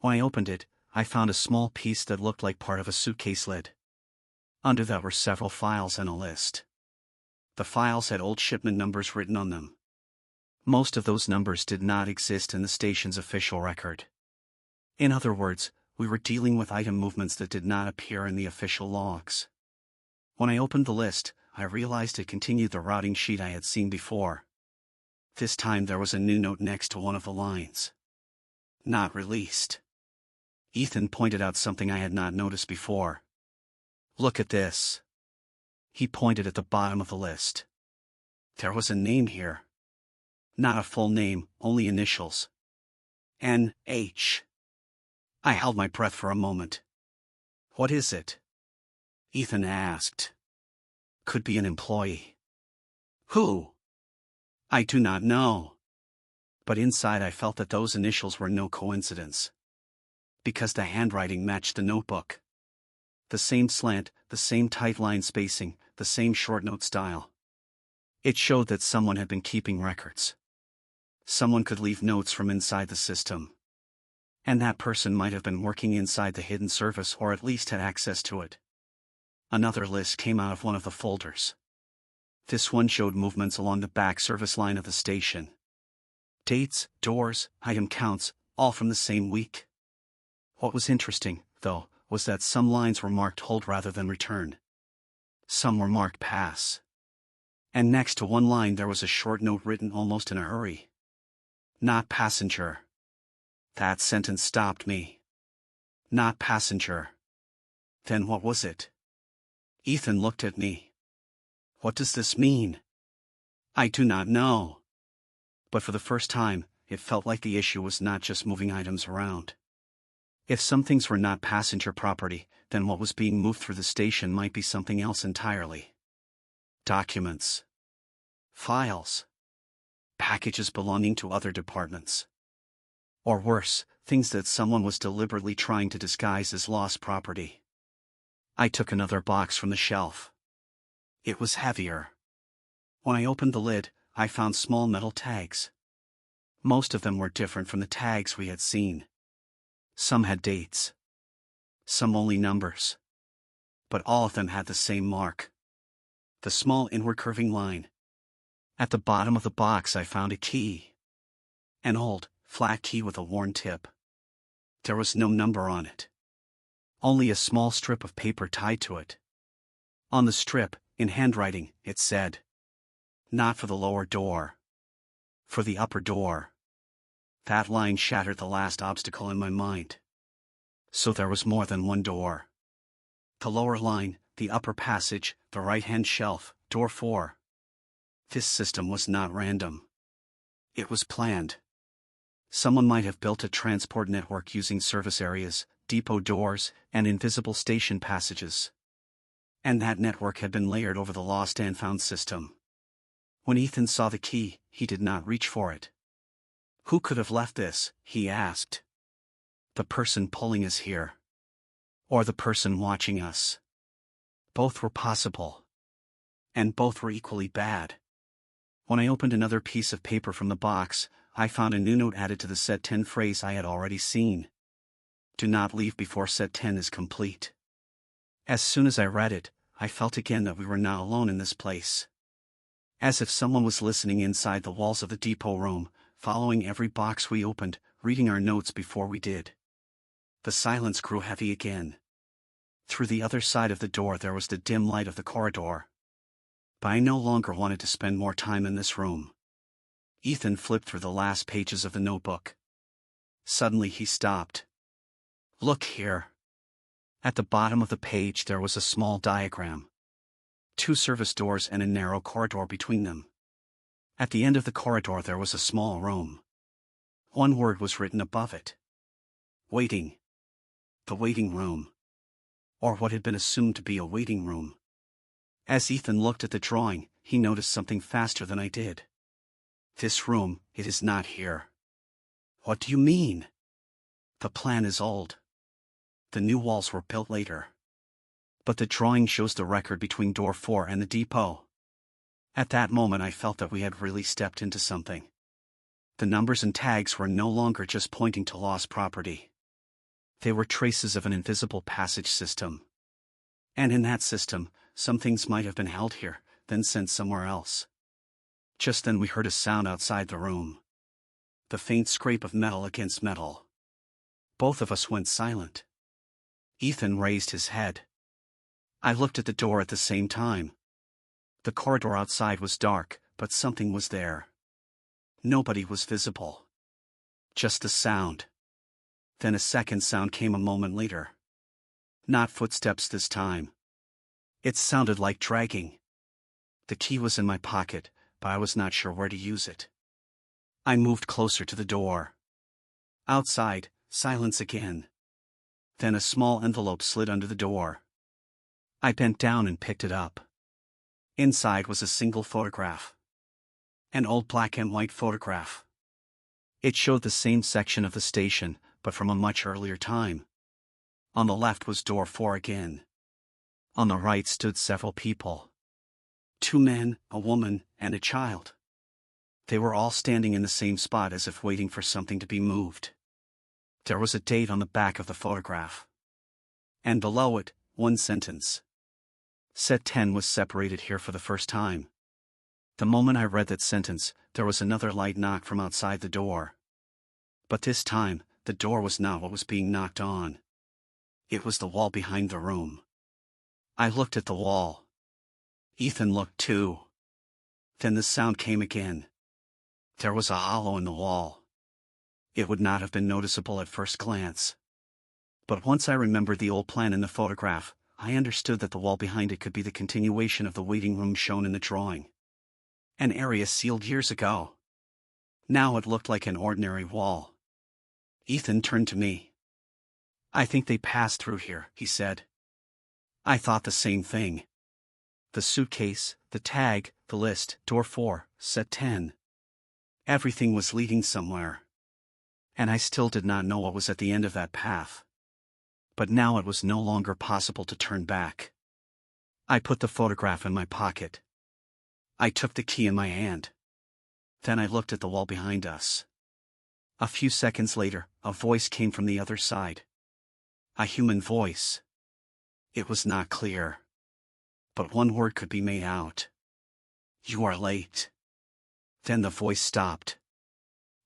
When I opened it, I found a small piece that looked like part of a suitcase lid. Under that were several files and a list. The files had old shipment numbers written on them. Most of those numbers did not exist in the station's official record. In other words, we were dealing with item movements that did not appear in the official logs. When I opened the list, I realized it continued the routing sheet I had seen before. This time there was a new note next to one of the lines. Not released. Ethan pointed out something I had not noticed before. Look at this. He pointed at the bottom of the list. There was a name here. Not a full name, only initials. N.H. I held my breath for a moment. What is it? Ethan asked. Could be an employee. Who? I do not know. But inside I felt that those initials were no coincidence. Because the handwriting matched the notebook. The same slant, the same tight line spacing, the same short note style. It showed that someone had been keeping records. Someone could leave notes from inside the system. And that person might have been working inside the hidden service or at least had access to it. Another list came out of one of the folders. This one showed movements along the back service line of the station. Dates, doors, item counts, all from the same week. What was interesting, though, was that some lines were marked hold rather than return. Some were marked pass. And next to one line there was a short note written almost in a hurry. Not passenger. That sentence stopped me. Not passenger. Then what was it? Ethan looked at me. What does this mean? I do not know. But for the first time, it felt like the issue was not just moving items around. If some things were not passenger property, then what was being moved through the station might be something else entirely. Documents. Files. Packages belonging to other departments. Or worse, things that someone was deliberately trying to disguise as lost property. I took another box from the shelf. It was heavier. When I opened the lid, I found small metal tags. Most of them were different from the tags we had seen. Some had dates. Some only numbers. But all of them had the same mark. The small inward curving line. At the bottom of the box I found a key. An old, flat key with a worn tip. There was no number on it. Only a small strip of paper tied to it. On the strip, in handwriting, it said, "Not for the lower door. For the upper door." That line shattered the last obstacle in my mind. So there was more than one door. The lower line, the upper passage, the right-hand shelf, door 4. This system was not random. It was planned. Someone might have built a transport network using service areas, depot doors, and invisible station passages. And that network had been layered over the lost and found system. When Ethan saw the key, he did not reach for it. Who could have left this, he asked. The person pulling us here. Or the person watching us. Both were possible. And both were equally bad. When I opened another piece of paper from the box, I found a new note added to the set 10 phrase I had already seen. Do not leave before set 10 is complete. As soon as I read it, I felt again that we were not alone in this place. As if someone was listening inside the walls of the depot room, following every box we opened, reading our notes before we did. The silence grew heavy again. Through the other side of the door there was the dim light of the corridor. But I no longer wanted to spend more time in this room. Ethan flipped through the last pages of the notebook. Suddenly he stopped. Look here. At the bottom of the page there was a small diagram. 2 service doors and a narrow corridor between them. At the end of the corridor there was a small room. One word was written above it. Waiting. The waiting room. Or what had been assumed to be a waiting room. As Ethan looked at the drawing, he noticed something faster than I did. This room, it is not here. What do you mean? The plan is old. The new walls were built later. But the drawing shows the record between door 4 and the depot. At that moment I felt that we had really stepped into something. The numbers and tags were no longer just pointing to lost property. They were traces of an invisible passage system. And in that system, some things might have been held here, then sent somewhere else. Just then we heard a sound outside the room. The faint scrape of metal against metal. Both of us went silent. Ethan raised his head. I looked at the door at the same time. The corridor outside was dark, but something was there. Nobody was visible. Just the sound. Then a second sound came a moment later. Not footsteps this time. It sounded like dragging. The key was in my pocket, but I was not sure where to use it. I moved closer to the door. Outside, silence again. Then a small envelope slid under the door. I bent down and picked it up. Inside was a single photograph. An old black and white photograph. It showed the same section of the station, but from a much earlier time. On the left was door 4 again. On the right stood several people. 2 men, a woman, and a child. They were all standing in the same spot as if waiting for something to be moved. There was a date on the back of the photograph. And below it, one sentence. Set 10 was separated here for the first time. The moment I read that sentence, there was another light knock from outside the door. But this time, the door was not what was being knocked on. It was the wall behind the room. I looked at the wall. Ethan looked too. Then the sound came again. There was a hollow in the wall. It would not have been noticeable at first glance. But once I remembered the old plan in the photograph, I understood that the wall behind it could be the continuation of the waiting room shown in the drawing. An area sealed years ago. Now it looked like an ordinary wall. Ethan turned to me. "I think they passed through here," he said. I thought the same thing. The suitcase, the tag, the list, door 4, set 10. Everything was leading somewhere. And I still did not know what was at the end of that path. But now it was no longer possible to turn back. I put the photograph in my pocket. I took the key in my hand. Then I looked at the wall behind us. A few seconds later, a voice came from the other side. A human voice. It was not clear. But one word could be made out. "You are late." Then the voice stopped.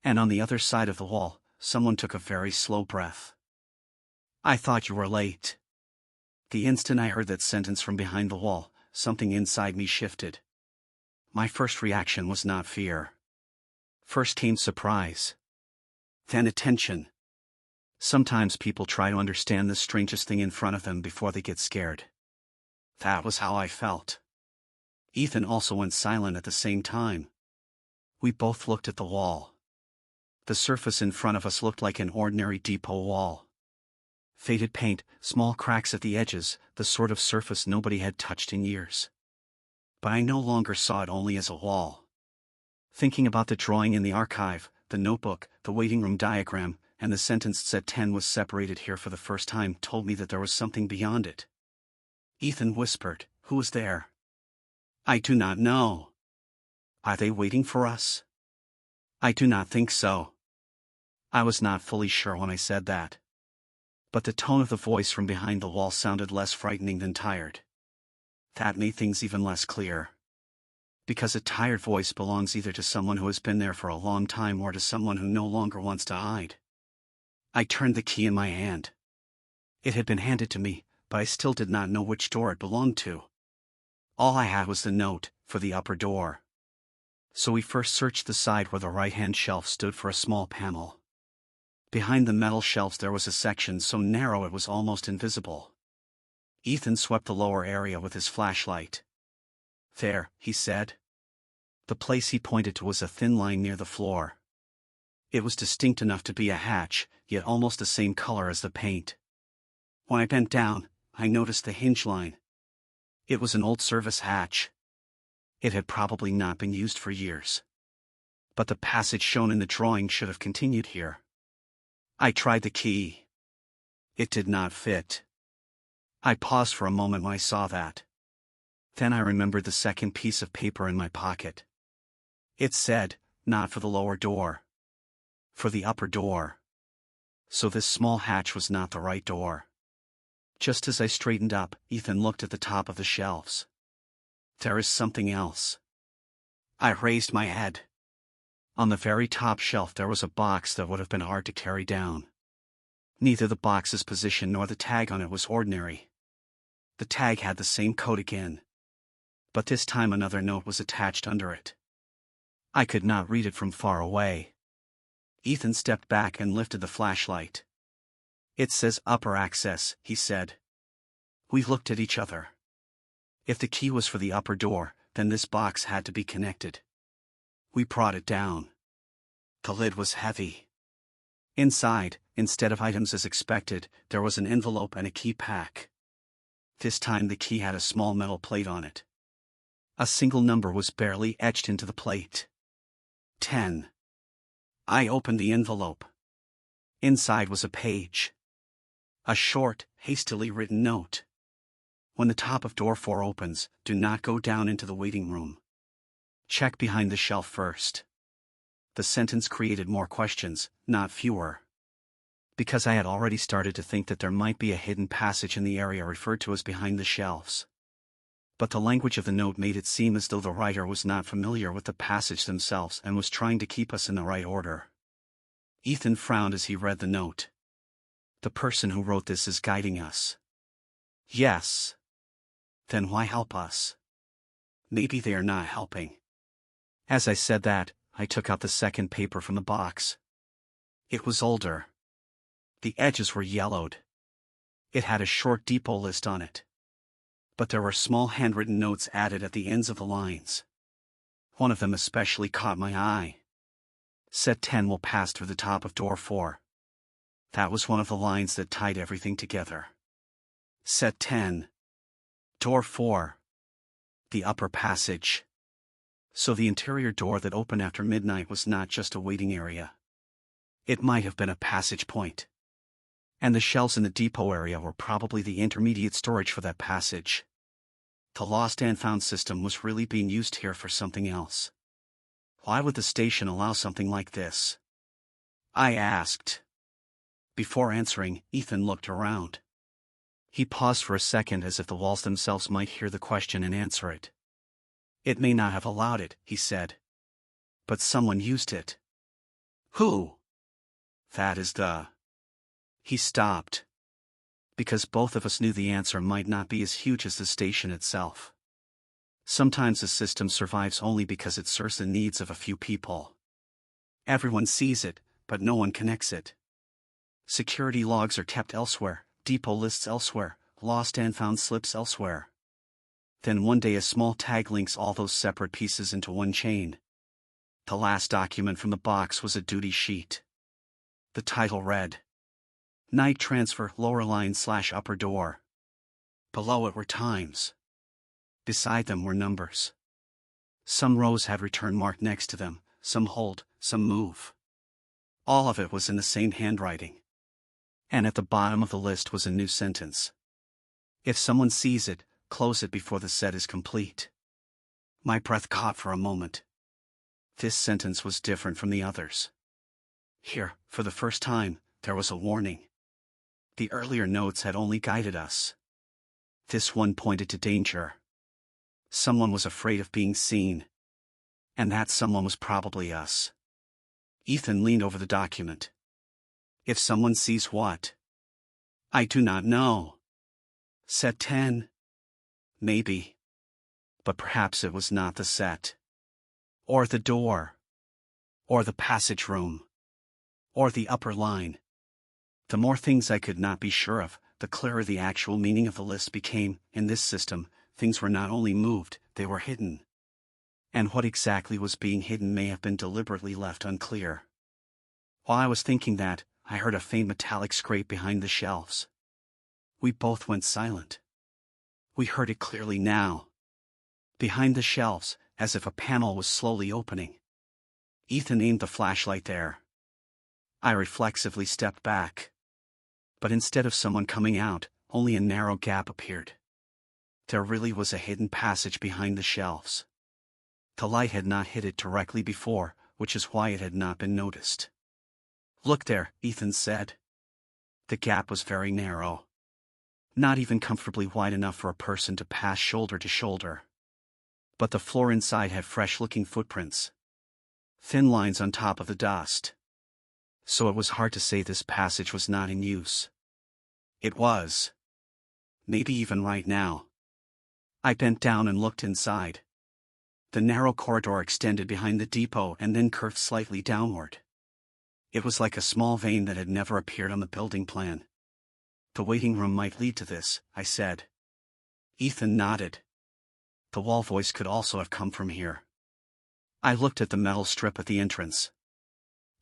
And on the other side of the wall, someone took a very slow breath. "I thought you were late." The instant I heard that sentence from behind the wall, something inside me shifted. My first reaction was not fear. First came surprise. Then attention. Sometimes people try to understand the strangest thing in front of them before they get scared. That was how I felt. Ethan also went silent at the same time. We both looked at the wall. The surface in front of us looked like an ordinary depot wall. Faded paint, small cracks at the edges, the sort of surface nobody had touched in years. But I no longer saw it only as a wall. Thinking about the drawing in the archive, the notebook, the waiting room diagram, and the sentence set 10 was separated here for the first time told me that there was something beyond it. Ethan whispered, "Who was there?" "I do not know." "Are they waiting for us?" "I do not think so." I was not fully sure when I said that. But the tone of the voice from behind the wall sounded less frightening than tired. That made things even less clear. Because a tired voice belongs either to someone who has been there for a long time or to someone who no longer wants to hide. I turned the key in my hand. It had been handed to me, but I still did not know which door it belonged to. All I had was the note, for the upper door. So we first searched the side where the right-hand shelf stood for a small panel. Behind the metal shelves there was a section so narrow it was almost invisible. Ethan swept the lower area with his flashlight. "There," he said. The place he pointed to was a thin line near the floor. It was distinct enough to be a hatch, yet almost the same color as the paint. When I bent down, I noticed the hinge line. It was an old service hatch. It had probably not been used for years. But the passage shown in the drawing should have continued here. I tried the key. It did not fit. I paused for a moment when I saw that. Then I remembered the second piece of paper in my pocket. It said, "Not for the lower door. For the upper door." So this small hatch was not the right door. Just as I straightened up, Ethan looked at the top of the shelves. "There is something else." I raised my head. On the very top shelf there was a box that would have been hard to carry down. Neither the box's position nor the tag on it was ordinary. The tag had the same code again. But this time another note was attached under it. I could not read it from far away. Ethan stepped back and lifted the flashlight. "It says upper access," he said. We looked at each other. If the key was for the upper door, then this box had to be connected. We brought it down. The lid was heavy. Inside, instead of items as expected, there was an envelope and a key pack. This time the key had a small metal plate on it. A single number was barely etched into the plate. 10. I opened the envelope. Inside was a page. A short, hastily written note. When the top of door 4 opens, do not go down into the waiting room. Check behind the shelf first. The sentence created more questions, not fewer. Because I had already started to think that there might be a hidden passage in the area referred to as behind the shelves. But the language of the note made it seem as though the writer was not familiar with the passage themselves and was trying to keep us in the right order. Ethan frowned as he read the note. The person who wrote this is guiding us. Yes. Then why help us? Maybe they are not helping. As I said that, I took out the second paper from the box. It was older. The edges were yellowed. It had a short depot list on it. But there were small handwritten notes added at the ends of the lines. One of them especially caught my eye. Set 10 will pass through the top of door 4. That was one of the lines that tied everything together. Set 10. Door 4. The upper passage. So the interior door that opened after midnight was not just a waiting area. It might have been a passage point. And the shelves in the depot area were probably the intermediate storage for that passage. The lost and found system was really being used here for something else. Why would the station allow something like this? I asked. Before answering, Ethan looked around. He paused for a second as if the walls themselves might hear the question and answer it. It may not have allowed it, he said. But someone used it. Who? That is the... He stopped. Because both of us knew the answer might not be as huge as the station itself. Sometimes a system survives only because it serves the needs of a few people. Everyone sees it, but no one connects it. Security logs are kept elsewhere, depot lists elsewhere, lost and found slips elsewhere. Then one day a small tag links all those separate pieces into one chain. The last document from the box was a duty sheet. The title read, Night Transfer Lower Line / Upper Door. Below it were times. Beside them were numbers. Some rows had return marked next to them, some hold, some move. All of it was in the same handwriting. And at the bottom of the list was a new sentence. If someone sees it, close it before the set is complete. My breath caught for a moment. This sentence was different from the others. Here, for the first time, there was a warning. The earlier notes had only guided us. This one pointed to danger. Someone was afraid of being seen. And that someone was probably us. Ethan leaned over the document. If someone sees what? I do not know. Set 10? Maybe. But perhaps it was not the set. Or the door. Or the passage room. Or the upper line. The more things I could not be sure of, the clearer the actual meaning of the list became. In this system, things were not only moved, they were hidden. And what exactly was being hidden may have been deliberately left unclear. While I was thinking that, I heard a faint metallic scrape behind the shelves. We both went silent. We heard it clearly now. Behind the shelves, as if a panel was slowly opening. Ethan aimed the flashlight there. I reflexively stepped back. But instead of someone coming out, only a narrow gap appeared. There really was a hidden passage behind the shelves. The light had not hit it directly before, which is why it had not been noticed. Look there, Ethan said. The gap was very narrow. Not even comfortably wide enough for a person to pass shoulder to shoulder. But the floor inside had fresh-looking footprints. Thin lines on top of the dust. So it was hard to say this passage was not in use. It was. Maybe even right now. I bent down and looked inside. The narrow corridor extended behind the depot and then curved slightly downward. It was like a small vein that had never appeared on the building plan. The waiting room might lead to this, I said. Ethan nodded. The wall voice could also have come from here. I looked at the metal strip at the entrance.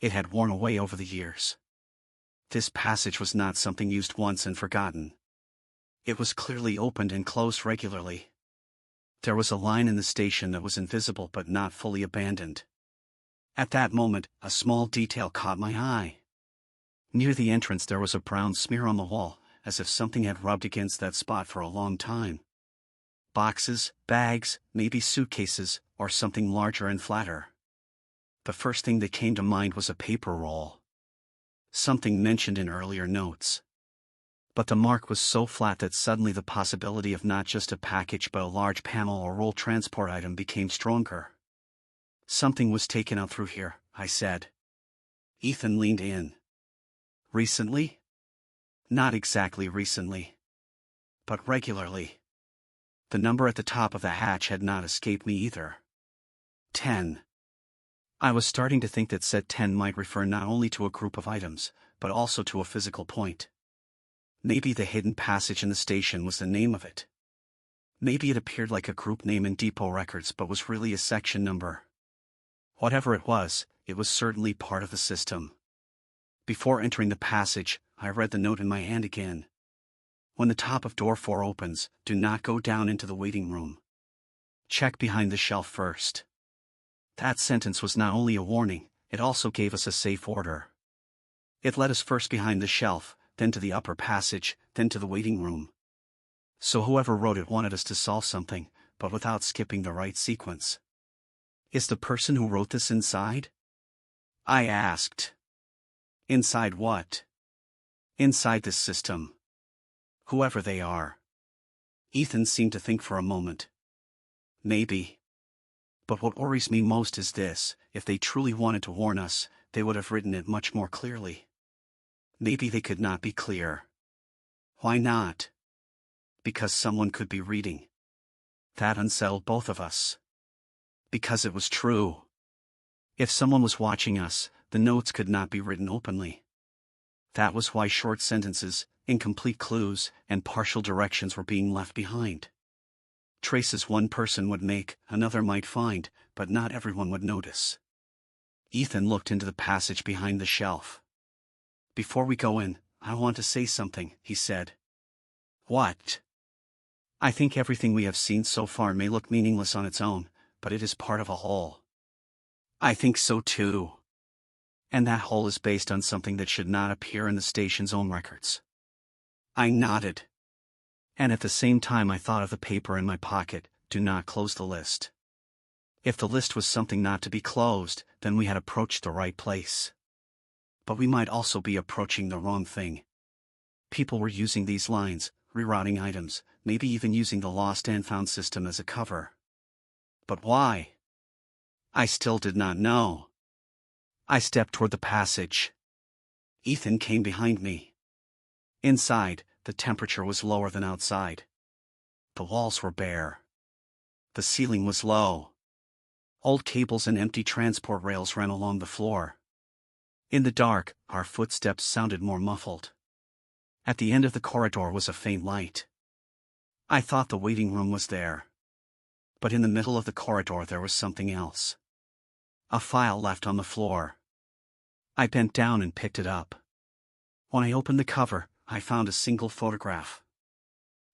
It had worn away over the years. This passage was not something used once and forgotten. It was clearly opened and closed regularly. There was a line in the station that was invisible but not fully abandoned. At that moment, a small detail caught my eye. Near the entrance there was a brown smear on the wall, as if something had rubbed against that spot for a long time. Boxes, bags, maybe suitcases, or something larger and flatter. The first thing that came to mind was a paper roll. Something mentioned in earlier notes. But the mark was so flat that suddenly the possibility of not just a package but a large panel or roll transport item became stronger. Something was taken out through here, I said. Ethan leaned in. Recently? Not exactly recently. But regularly. The number at the top of the hatch had not escaped me either. 10. I was starting to think that said 10 might refer not only to a group of items, but also to a physical point. Maybe the hidden passage in the station was the name of it. Maybe it appeared like a group name in depot records but was really a section number. Whatever it was certainly part of the system. Before entering the passage, I read the note in my hand again. When the top of door 4 opens, do not go down into the waiting room. Check behind the shelf first. That sentence was not only a warning, it also gave us a safe order. It led us first behind the shelf, then to the upper passage, then to the waiting room. So whoever wrote it wanted us to solve something, but without skipping the right sequence. Is the person who wrote this inside? I asked. Inside what? Inside this system. Whoever they are. Ethan seemed to think for a moment. Maybe. But what worries me most is this: if they truly wanted to warn us, they would have written it much more clearly. Maybe they could not be clear. Why not? Because someone could be reading. That unsettled both of us. Because it was true. If someone was watching us, the notes could not be written openly. That was why short sentences, incomplete clues, and partial directions were being left behind. Traces one person would make, another might find, but not everyone would notice. Ethan looked into the passage behind the shelf. Before we go in, I want to say something, he said. What? I think everything we have seen so far may look meaningless on its own, but it is part of a whole. I think so too. And that whole is based on something that should not appear in the station's own records. I nodded. And at the same time I thought of the paper in my pocket, do not close the list. If the list was something not to be closed, then we had approached the right place. But we might also be approaching the wrong thing. People were using these lines, rerouting items, maybe even using the lost and found system as a cover. But why? I still did not know. I stepped toward the passage. Ethan came behind me. Inside, the temperature was lower than outside. The walls were bare. The ceiling was low. Old cables and empty transport rails ran along the floor. In the dark, our footsteps sounded more muffled. At the end of the corridor was a faint light. I thought the waiting room was there. But in the middle of the corridor there was something else. A file left on the floor. I bent down and picked it up. When I opened the cover, I found a single photograph.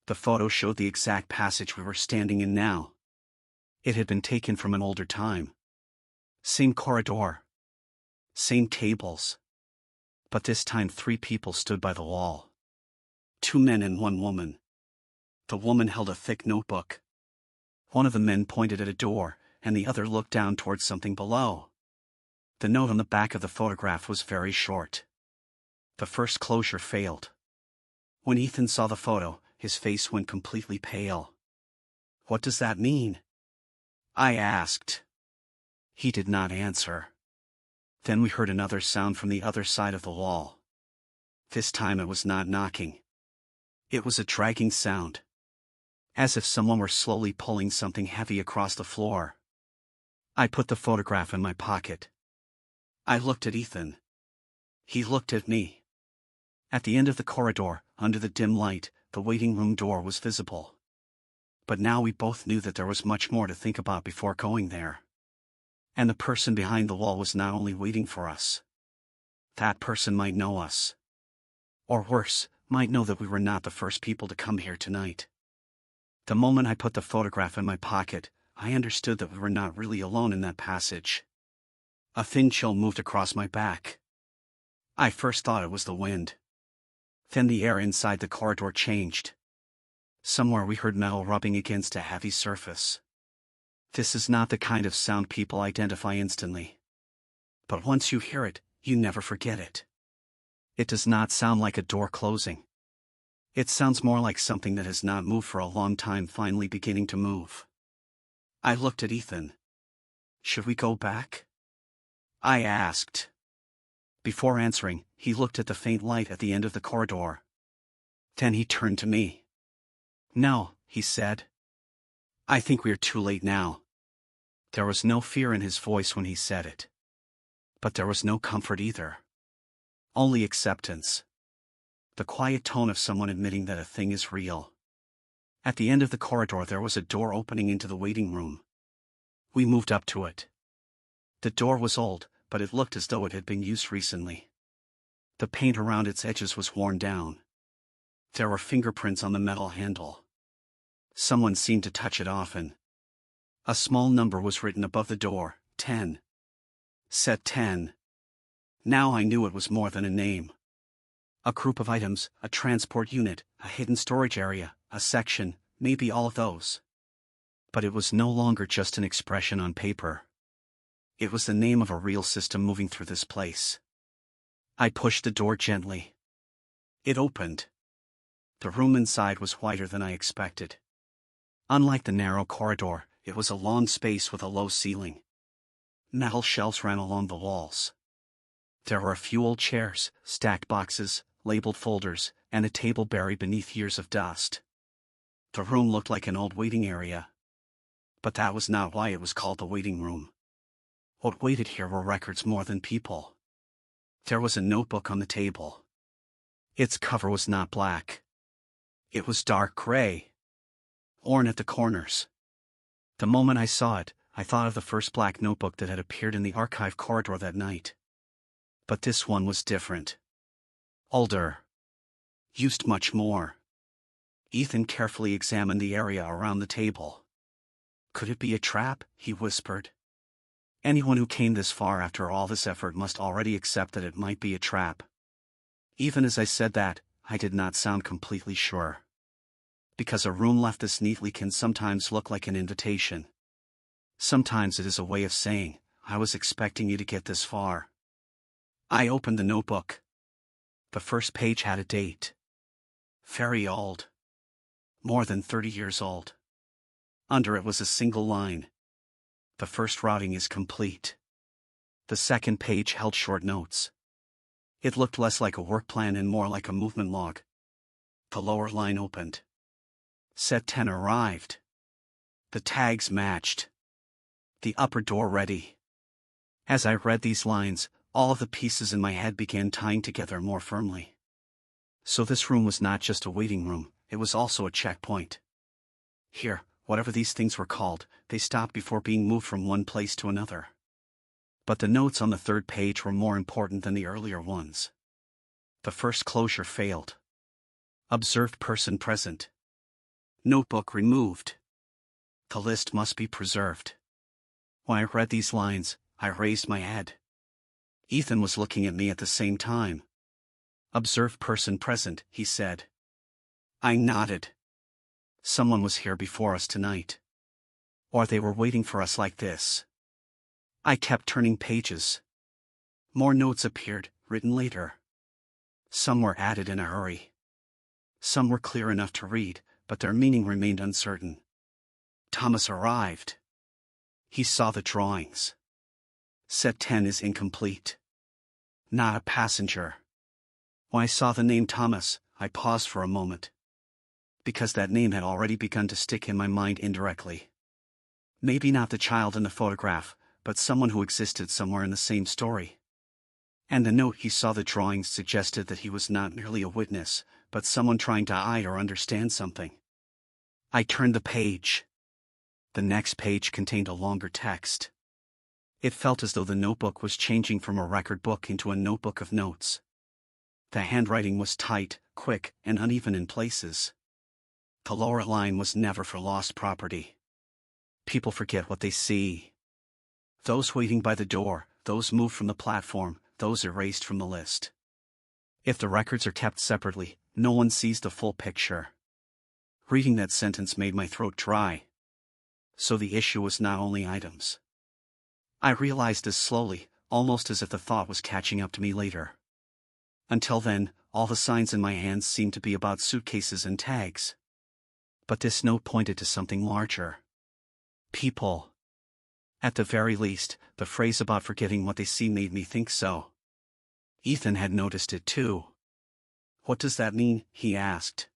The photo showed the exact passage we were standing in now. It had been taken from an older time. Same corridor. Same tables. But this time 3 people stood by the wall. 2 men and 1 woman. The woman held a thick notebook. One of the men pointed at a door, and the other looked down towards something below. The note on the back of the photograph was very short. The first closure failed. When Ethan saw the photo, his face went completely pale. What does that mean? I asked. He did not answer. Then we heard another sound from the other side of the wall. This time it was not knocking. It was a dragging sound. As if someone were slowly pulling something heavy across the floor. I put the photograph in my pocket. I looked at Ethan. He looked at me. At the end of the corridor, under the dim light, the waiting room door was visible. But now we both knew that there was much more to think about before going there. And the person behind the wall was not only waiting for us. That person might know us. Or worse, might know that we were not the first people to come here tonight. The moment I put the photograph in my pocket, I understood that we were not really alone in that passage. A thin chill moved across my back. I first thought it was the wind. Then the air inside the corridor changed. Somewhere we heard metal rubbing against a heavy surface. This is not the kind of sound people identify instantly. But once you hear it, you never forget it. It does not sound like a door closing. It sounds more like something that has not moved for a long time finally beginning to move. I looked at Ethan. Should we go back? I asked. Before answering, he looked at the faint light at the end of the corridor. Then he turned to me. No, he said. I think we're too late now. There was no fear in his voice when he said it. But there was no comfort either. Only acceptance. The quiet tone of someone admitting that a thing is real. At the end of the corridor there was a door opening into the waiting room. We moved up to it. The door was old, but it looked as though it had been used recently. The paint around its edges was worn down. There were fingerprints on the metal handle. Someone seemed to touch it often. A small number was written above the door, 10. Set 10. Now I knew it was more than a name. A group of items, a transport unit, a hidden storage area, a section, maybe all of those. But it was no longer just an expression on paper. It was the name of a real system moving through this place. I pushed the door gently. It opened. The room inside was wider than I expected. Unlike the narrow corridor, it was a long space with a low ceiling. Metal shelves ran along the walls. There were a few old chairs, stacked boxes, labeled folders, and a table buried beneath years of dust. The room looked like an old waiting area. But that was not why it was called the waiting room. What waited here were records more than people. There was a notebook on the table. Its cover was not black. It was dark gray. Worn at the corners. The moment I saw it, I thought of the first black notebook that had appeared in the archive corridor that night. But this one was different. Older. Used much more. Ethan carefully examined the area around the table. Could it be a trap? He whispered. Anyone who came this far after all this effort must already accept that it might be a trap. Even as I said that, I did not sound completely sure. Because a room left this neatly can sometimes look like an invitation. Sometimes it is a way of saying, I was expecting you to get this far. I opened the notebook. The first page had a date. Very old. More than 30 years old. Under it was a single line. The first routing is complete. The second page held short notes. It looked less like a work plan and more like a movement log. The lower line opened. Set 10 arrived. The tags matched. The upper door ready. As I read these lines, all of the pieces in my head began tying together more firmly. So this room was not just a waiting room, it was also a checkpoint. Here, whatever these things were called, they stopped before being moved from one place to another. But the notes on the third page were more important than the earlier ones. The first closure failed. Observed person present. Notebook removed. The list must be preserved. When I read these lines, I raised my head. Ethan was looking at me at the same time. Observed person present, he said. I nodded. Someone was here before us tonight. Or they were waiting for us like this. I kept turning pages. More notes appeared, written later. Some were added in a hurry. Some were clear enough to read, but their meaning remained uncertain. Thomas arrived. He saw the drawings. Set 10 is incomplete. Not a passenger. When I saw the name Thomas, I paused for a moment. Because that name had already begun to stick in my mind indirectly. Maybe not the child in the photograph, but someone who existed somewhere in the same story. And the note he saw the drawings suggested that he was not merely a witness, but someone trying to hide or understand something. I turned the page. The next page contained a longer text. It felt as though the notebook was changing from a record book into a notebook of notes. The handwriting was tight, quick, and uneven in places. The lower line was never for lost property. People forget what they see. Those waiting by the door, those moved from the platform, those erased from the list. If the records are kept separately, no one sees the full picture. Reading that sentence made my throat dry. So the issue was not only items. I realized this slowly, almost as if the thought was catching up to me later. Until then, all the signs in my hands seemed to be about suitcases and tags. But this note pointed to something larger. People. At the very least, the phrase about forgetting what they see made me think so. Ethan had noticed it too. "What does that mean?" he asked.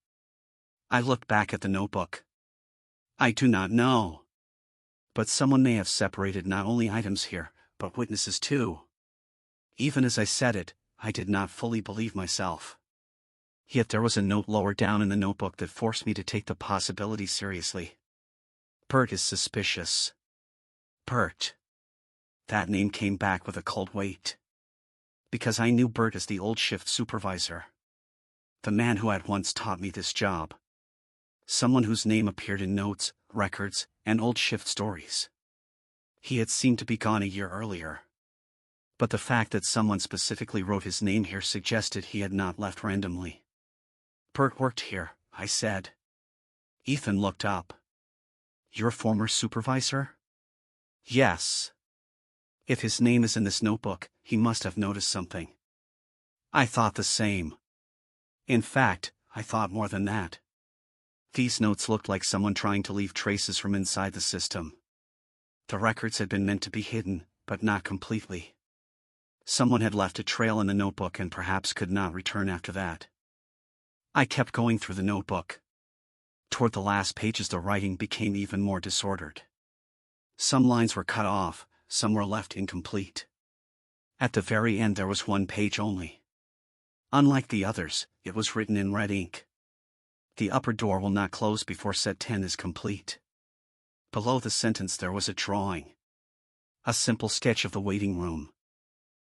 I looked back at the notebook. "I do not know. But someone may have separated not only items here, but witnesses too." Even as I said it, I did not fully believe myself. Yet there was a note lower down in the notebook that forced me to take the possibility seriously. "Bert is suspicious." Bert. That name came back with a cold weight. Because I knew Bert as the old shift supervisor. The man who had once taught me this job. Someone whose name appeared in notes, records, and old shift stories. He had seemed to be gone a year earlier. But the fact that someone specifically wrote his name here suggested he had not left randomly. "Bert worked here," I said. Ethan looked up. "Your former supervisor?" "Yes. If his name is in this notebook, he must have noticed something." I thought the same. In fact, I thought more than that. These notes looked like someone trying to leave traces from inside the system. The records had been meant to be hidden, but not completely. Someone had left a trail in the notebook and perhaps could not return after that. I kept going through the notebook. Toward the last pages the writing became even more disordered. Some lines were cut off, some were left incomplete. At the very end there was one page only. Unlike the others, it was written in red ink. "The upper door will not close before set 10 is complete." Below the sentence there was a drawing. A simple sketch of the waiting room.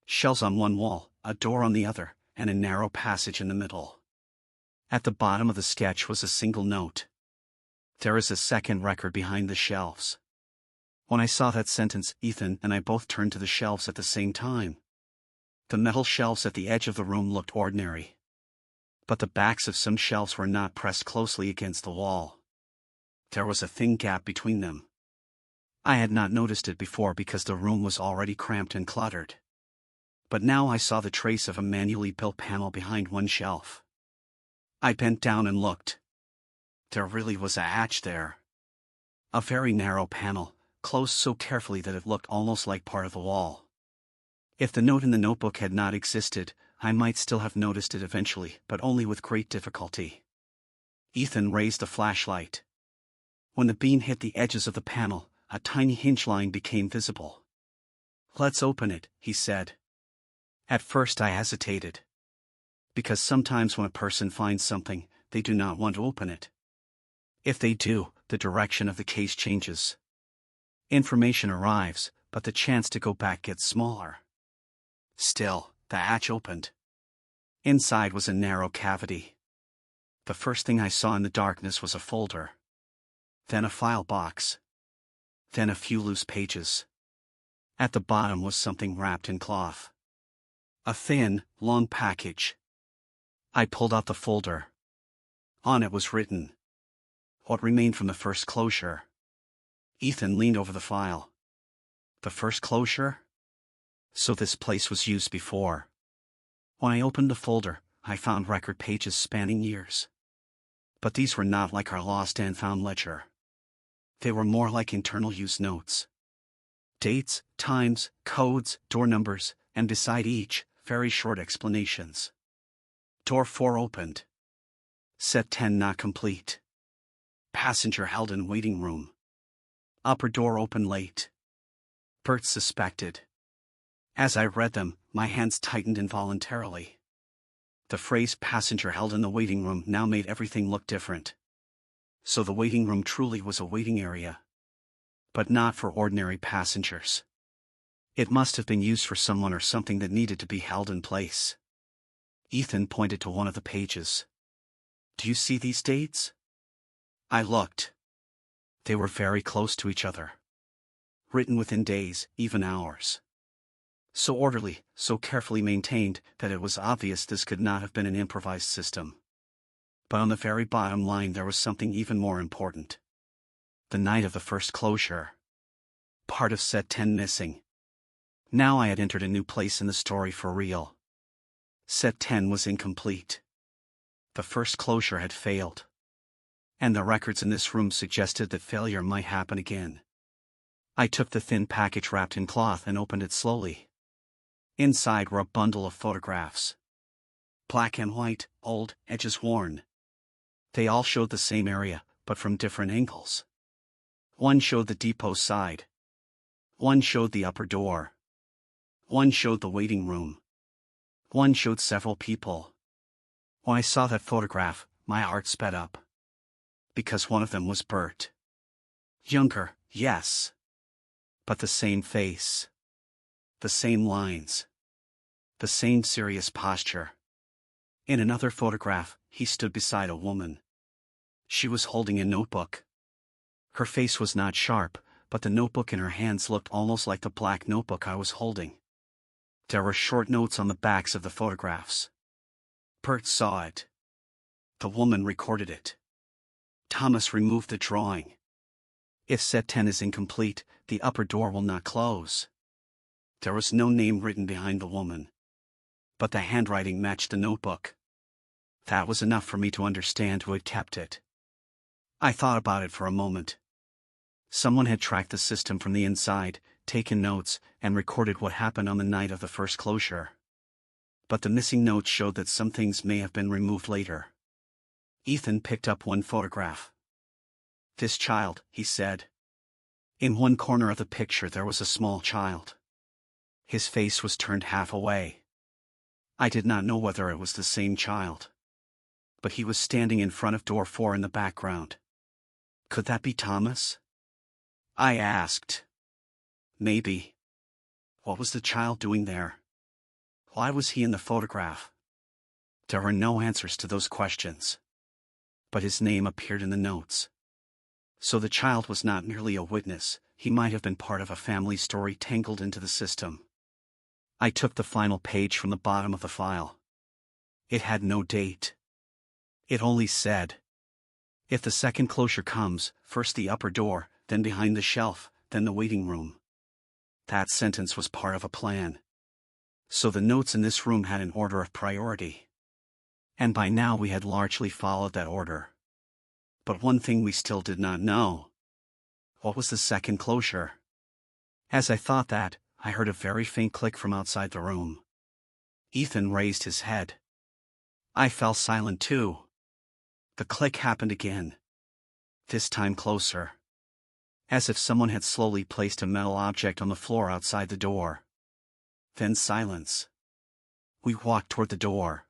Shelves on one wall, a door on the other, and a narrow passage in the middle. At the bottom of the sketch was a single note. "There is a second record behind the shelves." When I saw that sentence, Ethan and I both turned to the shelves at the same time. The metal shelves at the edge of the room looked ordinary. But the backs of some shelves were not pressed closely against the wall. There was a thin gap between them. I had not noticed it before because the room was already cramped and cluttered. But now I saw the trace of a manually built panel behind one shelf. I bent down and looked. There really was a hatch there. A very narrow panel, closed so carefully that it looked almost like part of the wall. If the note in the notebook had not existed, I might still have noticed it eventually, but only with great difficulty. Ethan raised the flashlight. When the beam hit the edges of the panel, a tiny hinge line became visible. "Let's open it," he said. At first I hesitated. Because sometimes when a person finds something, they do not want to open it. If they do, the direction of the case changes. Information arrives, but the chance to go back gets smaller. Still, the hatch opened. Inside was a narrow cavity. The first thing I saw in the darkness was a folder. Then a file box. Then a few loose pages. At the bottom was something wrapped in cloth. A thin, long package. I pulled out the folder. On it was written, "What remained from the first closure?" Ethan leaned over the file. "The first closure?" So this place was used before. When I opened the folder, I found record pages spanning years. But these were not like our lost and found ledger. They were more like internal use notes. Dates, times, codes, door numbers, and beside each, very short explanations. Door 4 opened. Set 10 not complete. Passenger held in waiting room. Upper door open late. Bert suspected. As I read them, my hands tightened involuntarily. The phrase "passenger held in the waiting room" now made everything look different. So the waiting room truly was a waiting area. But not for ordinary passengers. It must have been used for someone or something that needed to be held in place. Ethan pointed to one of the pages. "Do you see these dates?" I looked. They were very close to each other. Written within days, even hours. So orderly, so carefully maintained, that it was obvious this could not have been an improvised system. But on the very bottom line there was something even more important. The night of the first closure. Part of set 10 missing. Now I had entered a new place in the story for real. Set 10 was incomplete. The first closure had failed. And the records in this room suggested that failure might happen again. I took the thin package wrapped in cloth and opened it slowly. Inside were a bundle of photographs. Black and white, old, edges worn. They all showed the same area, but from different angles. One showed the depot side. One showed the upper door. One showed the waiting room. One showed several people. When I saw that photograph, my heart sped up. Because one of them was Bert. Younger, yes. But the same face. The same lines. The same serious posture. In another photograph, he stood beside a woman. She was holding a notebook. Her face was not sharp, but the notebook in her hands looked almost like the black notebook I was holding. There were short notes on the backs of the photographs. Bert saw it. The woman recorded it. Thomas removed the drawing. If set 10 is incomplete, the upper door will not close. There was no name written behind the woman. But the handwriting matched the notebook. That was enough for me to understand who had kept it. I thought about it for a moment. Someone had tracked the system from the inside, taken notes, and recorded what happened on the night of the first closure. But the missing notes showed that some things may have been removed later. Ethan picked up one photograph. "This child," he said. In one corner of the picture there was a small child. His face was turned half away. I did not know whether it was the same child. But he was standing in front of door 4 in the background. Could that be Thomas? I asked. Maybe. What was the child doing there? Why was he in the photograph? There were no answers to those questions. But his name appeared in the notes. So the child was not merely a witness, he might have been part of a family story tangled into the system. I took the final page from the bottom of the file. It had no date. It only said, "If the second closure comes, first the upper door, then behind the shelf, then the waiting room." That sentence was part of a plan. So the notes in this room had an order of priority. And by now we had largely followed that order. But one thing we still did not know. What was the second closure? As I thought that, I heard a very faint click from outside the room. Ethan raised his head. I fell silent too. The click happened again. This time closer. As if someone had slowly placed a metal object on the floor outside the door. Then silence. We walked toward the door.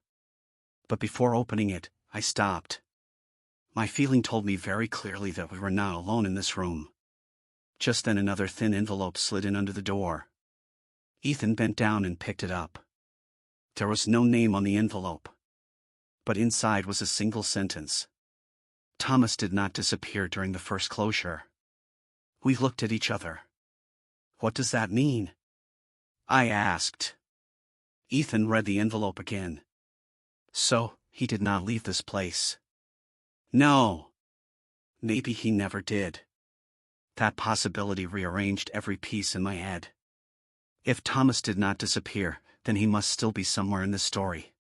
But before opening it, I stopped. My feeling told me very clearly that we were not alone in this room. Just then another thin envelope slid in under the door. Ethan bent down and picked it up. There was no name on the envelope. But inside was a single sentence. Thomas did not disappear during the first closure. We looked at each other. What does that mean? I asked. Ethan read the envelope again. So, he did not leave this place. No. Maybe he never did. That possibility rearranged every piece in my head. If Thomas did not disappear, then he must still be somewhere in this story.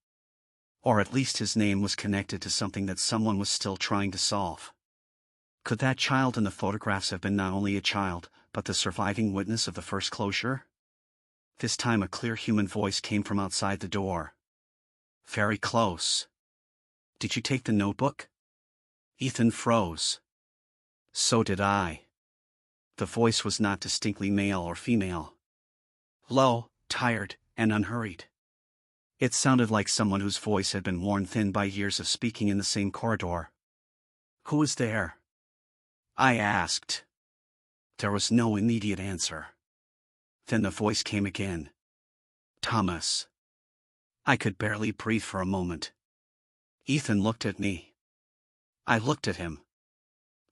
Or at least his name was connected to something that someone was still trying to solve. Could that child in the photographs have been not only a child, but the surviving witness of the first closure? This time a clear human voice came from outside the door. Very close. Did you take the notebook? Ethan froze. So did I. The voice was not distinctly male or female. Low, tired, and unhurried. It sounded like someone whose voice had been worn thin by years of speaking in the same corridor. Who is there? I asked. There was no immediate answer. Then the voice came again. Thomas. I could barely breathe for a moment. Ethan looked at me. I looked at him.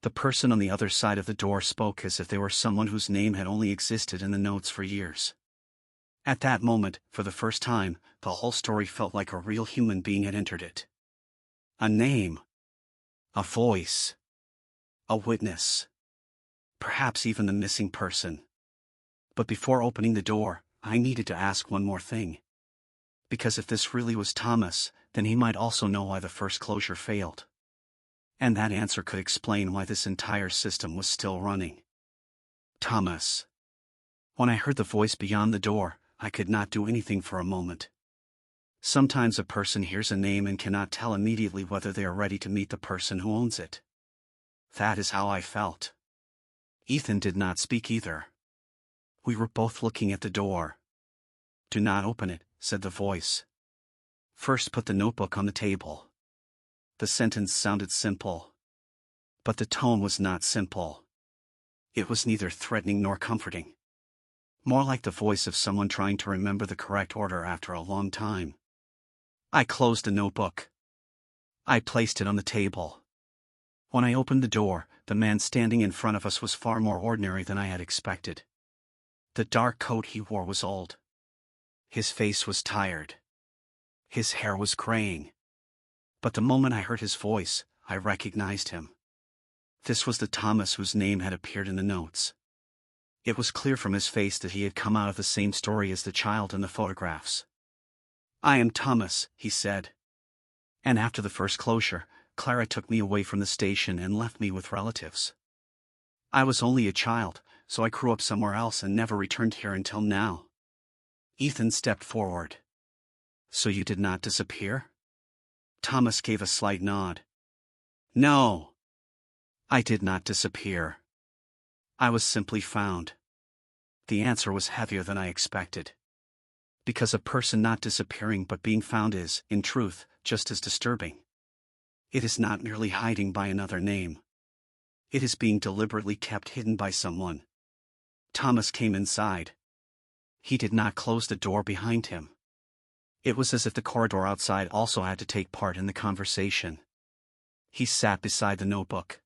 The person on the other side of the door spoke as if they were someone whose name had only existed in the notes for years. At that moment, for the first time, the whole story felt like a real human being had entered it. A name. A voice. A witness. Perhaps even the missing person. But before opening the door, I needed to ask one more thing. Because if this really was Thomas, then he might also know why the first closure failed. And that answer could explain why this entire system was still running. Thomas. When I heard the voice beyond the door, I could not do anything for a moment. Sometimes a person hears a name and cannot tell immediately whether they are ready to meet the person who owns it. That is how I felt. Ethan did not speak either. We were both looking at the door. "Do not open it," said the voice. "First put the notebook on the table." The sentence sounded simple. But the tone was not simple. It was neither threatening nor comforting. More like the voice of someone trying to remember the correct order after a long time. I closed the notebook. I placed it on the table. When I opened the door, the man standing in front of us was far more ordinary than I had expected. The dark coat he wore was old. His face was tired. His hair was graying. But the moment I heard his voice, I recognized him. This was the Thomas whose name had appeared in the notes. It was clear from his face that he had come out of the same story as the child in the photographs. "I am Thomas," he said. "And after the first closure, Clara took me away from the station and left me with relatives. I was only a child, so I grew up somewhere else and never returned here until now." Ethan stepped forward. "So you did not disappear?" Thomas gave a slight nod. "No. I did not disappear. I was simply found." The answer was heavier than I expected. Because a person not disappearing but being found is, in truth, just as disturbing. It is not merely hiding by another name. It is being deliberately kept hidden by someone. Thomas came inside. He did not close the door behind him. It was as if the corridor outside also had to take part in the conversation. He sat beside the notebook.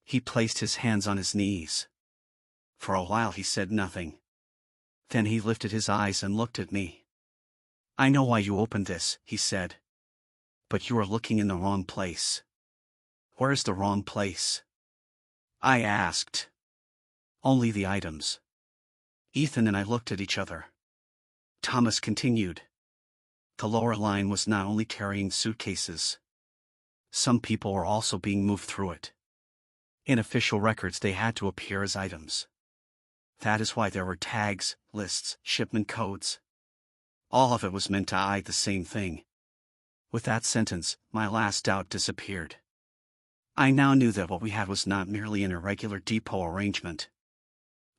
He placed his hands on his knees. For a while he said nothing. Then he lifted his eyes and looked at me. "I know why you opened this," he said. "But you are looking in the wrong place." "Where's the wrong place?" I asked. "Only the items." Ethan and I looked at each other. Thomas continued. The lower line was not only carrying suitcases. Some people were also being moved through it. In official records they had to appear as items. That is why there were tags, lists, shipment codes. All of it was meant to hide the same thing. With that sentence, my last doubt disappeared. I now knew that what we had was not merely an irregular depot arrangement.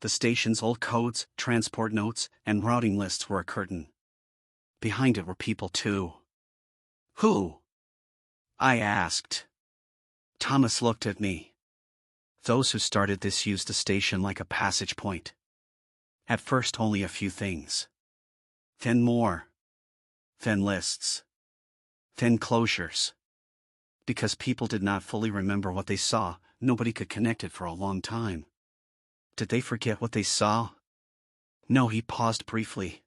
The station's old codes, transport notes, and routing lists were a curtain. Behind it were people too. "Who?" I asked. Thomas looked at me. "Those who started this used the station like a passage point. At first only a few things. Then more. Then lists. Then closures. Because people did not fully remember what they saw, nobody could connect it for a long time. Did they forget what they saw? No." He paused briefly.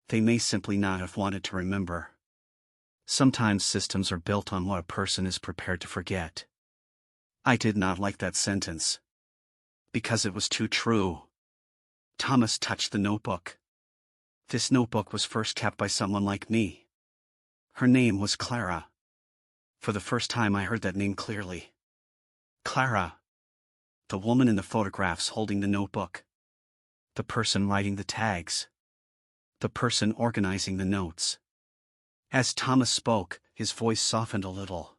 "They may simply not have wanted to remember. Sometimes systems are built on what a person is prepared to forget." I did not like that sentence. Because it was too true. Thomas touched the notebook. This notebook was first kept by someone like me. Her name was Clara. For the first time I heard that name clearly. Clara. The woman in the photographs holding the notebook. The person writing the tags. The person organizing the notes. As Thomas spoke, his voice softened a little.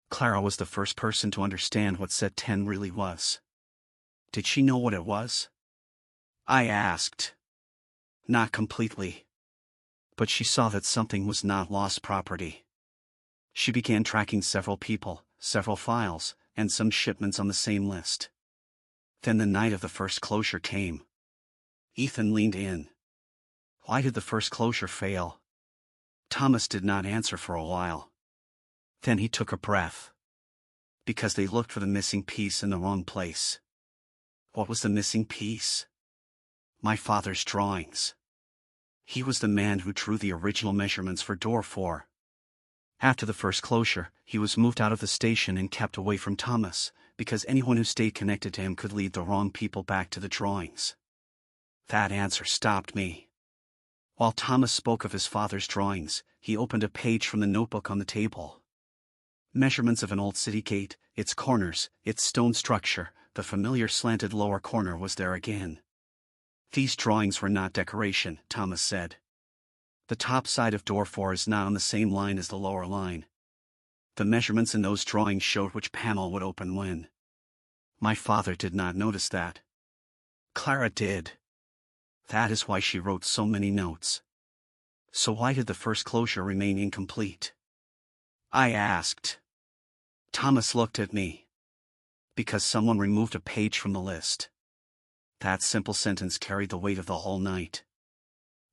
Clara was the first person to understand what Set 10 really was. Did she know what it was? I asked. Not completely. But she saw that something was not lost property. She began tracking several people, several files, and some shipments on the same list. Then the night of the first closure came. Ethan leaned in. Why did the first closure fail? Thomas did not answer for a while. Then he took a breath. Because they looked for the missing piece in the wrong place. What was the missing piece? My father's drawings. He was the man who drew the original measurements for door 4. After the first closure, he was moved out of the station and kept away from Thomas, because anyone who stayed connected to him could lead the wrong people back to the drawings. That answer stopped me. While Thomas spoke of his father's drawings, he opened a page from the notebook on the table. Measurements of an old city gate, its corners, its stone structure, the familiar slanted lower corner was there again. These drawings were not decoration, Thomas said. The top side of door 4 is not on the same line as the lower line. The measurements in those drawings showed which panel would open when. My father did not notice that. Clara did. That is why she wrote so many notes. So why did the first closure remain incomplete? I asked. Thomas looked at me. Because someone removed a page from the list. That simple sentence carried the weight of the whole night.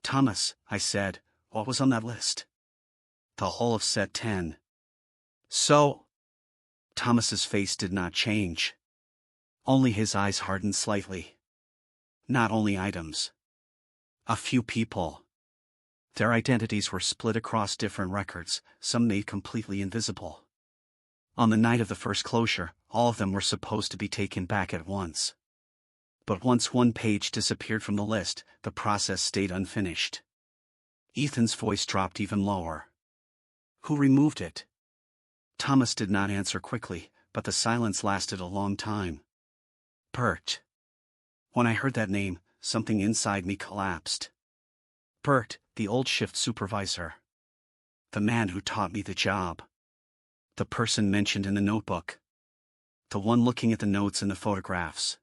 Thomas, I said, what was on that list? The whole of set 10. So? Thomas's face did not change. Only his eyes hardened slightly. Not only items. A few people. Their identities were split across different records, some made completely invisible. On the night of the first closure, all of them were supposed to be taken back at once. But once one page disappeared from the list, the process stayed unfinished. Ethan's voice dropped even lower. Who removed it? Thomas did not answer quickly, but the silence lasted a long time. Bert. When I heard that name, something inside me collapsed. Bert, the old shift supervisor. The man who taught me the job. The person mentioned in the notebook. The one looking at the notes and the photographs.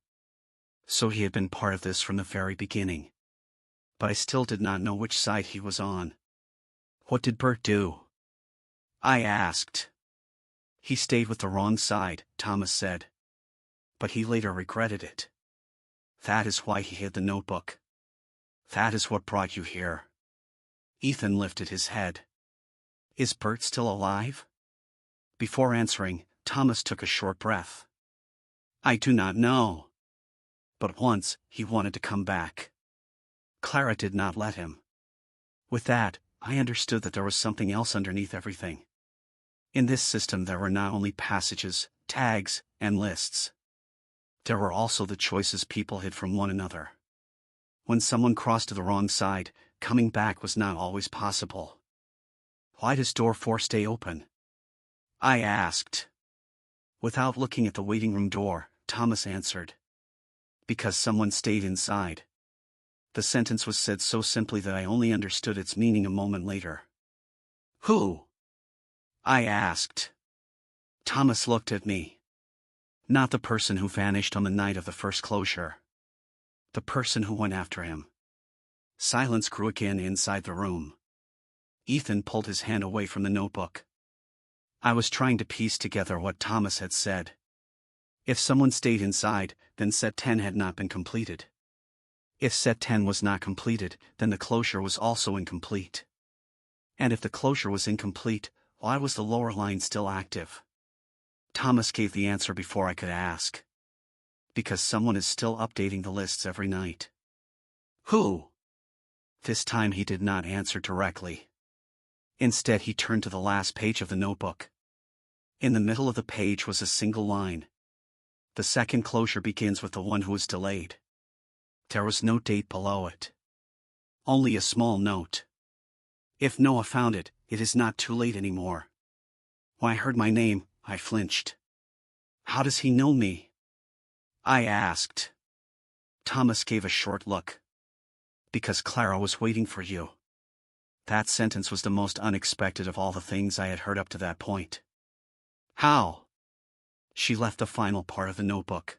So he had been part of this from the very beginning. But I still did not know which side he was on. What did Bert do? I asked. He stayed with the wrong side, Thomas said. But he later regretted it. That is why he hid the notebook. That is what brought you here. Ethan lifted his head. Is Bert still alive? Before answering, Thomas took a short breath. I do not know. But once, he wanted to come back. Clara did not let him. With that, I understood that there was something else underneath everything. In this system there were not only passages, tags, and lists. There were also the choices people hid from one another. When someone crossed to the wrong side, coming back was not always possible. Why does door 4 stay open? I asked. Without looking at the waiting room door, Thomas answered. Because someone stayed inside. The sentence was said so simply that I only understood its meaning a moment later. Who? I asked. Thomas looked at me. Not the person who vanished on the night of the first closure. The person who went after him. Silence grew again inside the room. Ethan pulled his hand away from the notebook. I was trying to piece together what Thomas had said. If someone stayed inside, then set 10 had not been completed. If set 10 was not completed, then the closure was also incomplete. And if the closure was incomplete, why was the lower line still active? Thomas gave the answer before I could ask. Because someone is still updating the lists every night. Who? This time he did not answer directly. Instead he turned to the last page of the notebook. In the middle of the page was a single line. The second closure begins with the one who was delayed. There was no date below it. Only a small note. If Noah found it, it is not too late anymore. When I heard my name, I flinched. How does he know me? I asked. Thomas gave a short look. Because Clara was waiting for you. That sentence was the most unexpected of all the things I had heard up to that point. How? She left the final part of the notebook.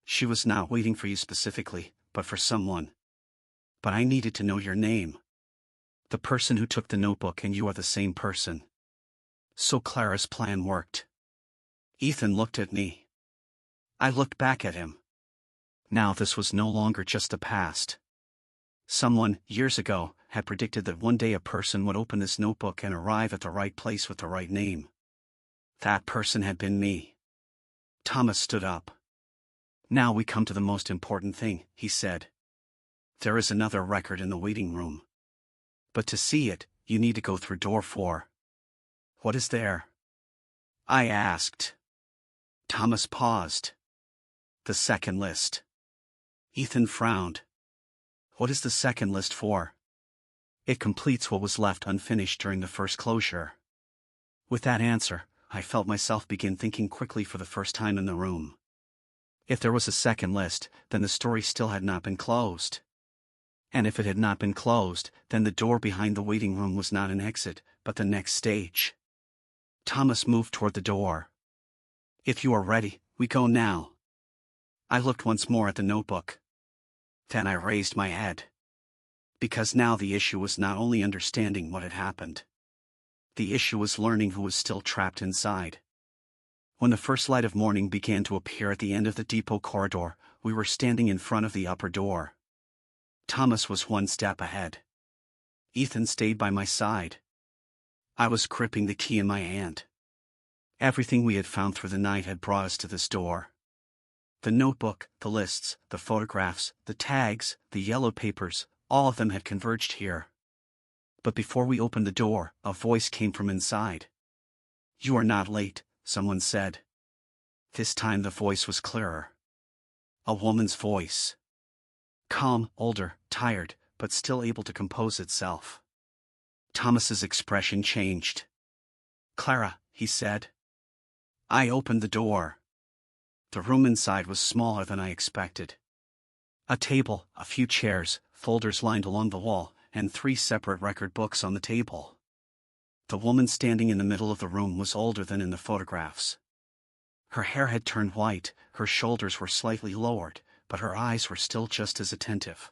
She was not waiting for you specifically, but for someone. But I needed to know your name. The person who took the notebook and you are the same person. So Clara's plan worked. Ethan looked at me. I looked back at him. Now this was no longer just the past. Someone, years ago, had predicted that one day a person would open this notebook and arrive at the right place with the right name. That person had been me. Thomas stood up. Now we come to the most important thing, he said. There is another record in the waiting room. But to see it, you need to go through door 4. What is there? I asked. Thomas paused. The second list. Ethan frowned. What is the second list for? It completes what was left unfinished during the first closure. With that answer, I felt myself begin thinking quickly for the first time in the room. If there was a second list, then the story still had not been closed. And if it had not been closed, then the door behind the waiting room was not an exit, but the next stage. Thomas moved toward the door. If you are ready, we go now. I looked once more at the notebook. Then I raised my head. Because now the issue was not only understanding what had happened. The issue was learning who was still trapped inside. When the first light of morning began to appear at the end of the depot corridor, we were standing in front of the upper door. Thomas was one step ahead. Ethan stayed by my side. I was gripping the key in my hand. Everything we had found through the night had brought us to this door. The notebook, the lists, the photographs, the tags, the yellow papers, all of them had converged here. But before we opened the door, a voice came from inside. "You are not late," someone said. This time the voice was clearer. A woman's voice. Calm, older, tired, but still able to compose itself. Thomas's expression changed. "Clara," he said. I opened the door. The room inside was smaller than I expected. A table, a few chairs, folders lined along the wall, and 3 separate record books on the table. The woman standing in the middle of the room was older than in the photographs. Her hair had turned white, her shoulders were slightly lowered, but her eyes were still just as attentive.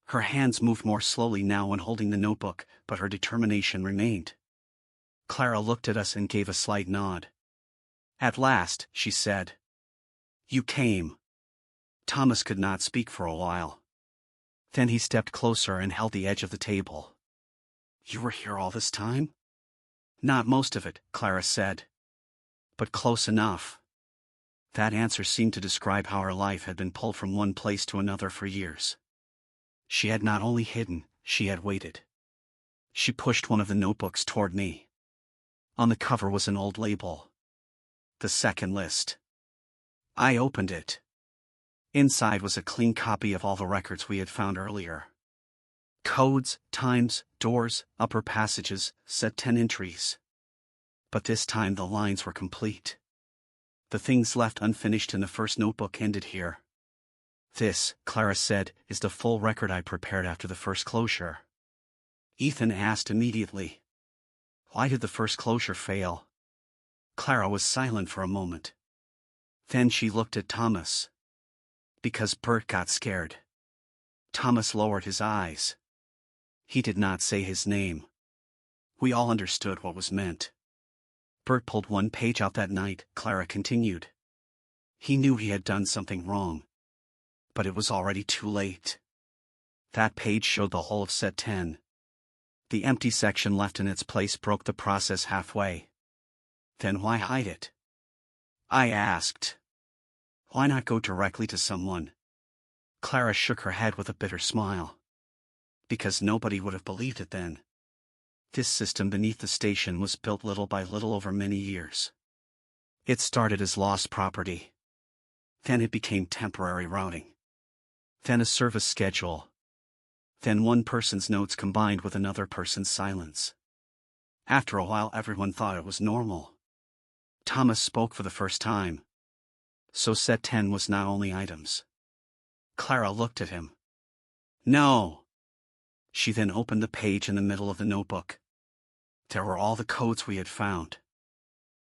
Her hands moved more slowly now when holding the notebook, but her determination remained. Clara looked at us and gave a slight nod. "At last," she said. "You came." Thomas could not speak for a while. Then he stepped closer and held the edge of the table. "You were here all this time?" "Not most of it," Clara said. "But close enough." That answer seemed to describe how her life had been pulled from one place to another for years. She had not only hidden, she had waited. She pushed one of the notebooks toward me. On the cover was an old label. The second list. I opened it. Inside was a clean copy of all the records we had found earlier. Codes, times, doors, upper passages, set 10 entries. But this time the lines were complete. The things left unfinished in the first notebook ended here. "This," Clara said, "is the full record I prepared after the first closure." Ethan asked immediately. Why did the first closure fail? Clara was silent for a moment. Then she looked at Thomas. "Because Bert got scared." Thomas lowered his eyes. He did not say his name. We all understood what was meant. "Bert pulled one page out that night," Clara continued. "He knew he had done something wrong. But it was already too late. That page showed the whole of set 10. The empty section left in its place broke the process halfway. Then why hide it?" I asked. "Why not go directly to someone?" Clara shook her head with a bitter smile. "Because nobody would have believed it then. This system beneath the station was built little by little over many years. It started as lost property. Then it became temporary routing. Then a service schedule. Then one person's notes combined with another person's silence. After a while everyone thought it was normal." Thomas spoke for the first time. "So set 10 was not only items." Clara looked at him. "No." She then opened the page in the middle of the notebook. There were all the codes we had found.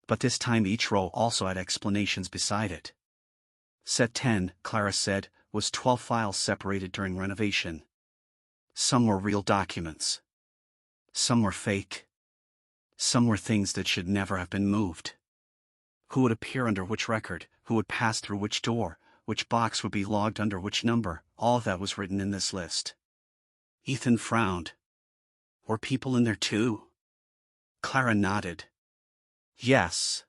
But this time each row also had explanations beside it. Set 10, Clara said, was 12 files separated during renovation. Some were real documents. Some were fake. Some were things that should never have been moved. Who would appear under which record, who would pass through which door, which box would be logged under which number, all of that was written in this list. Ethan frowned. "Were people in there too?" Clara nodded. "Yes.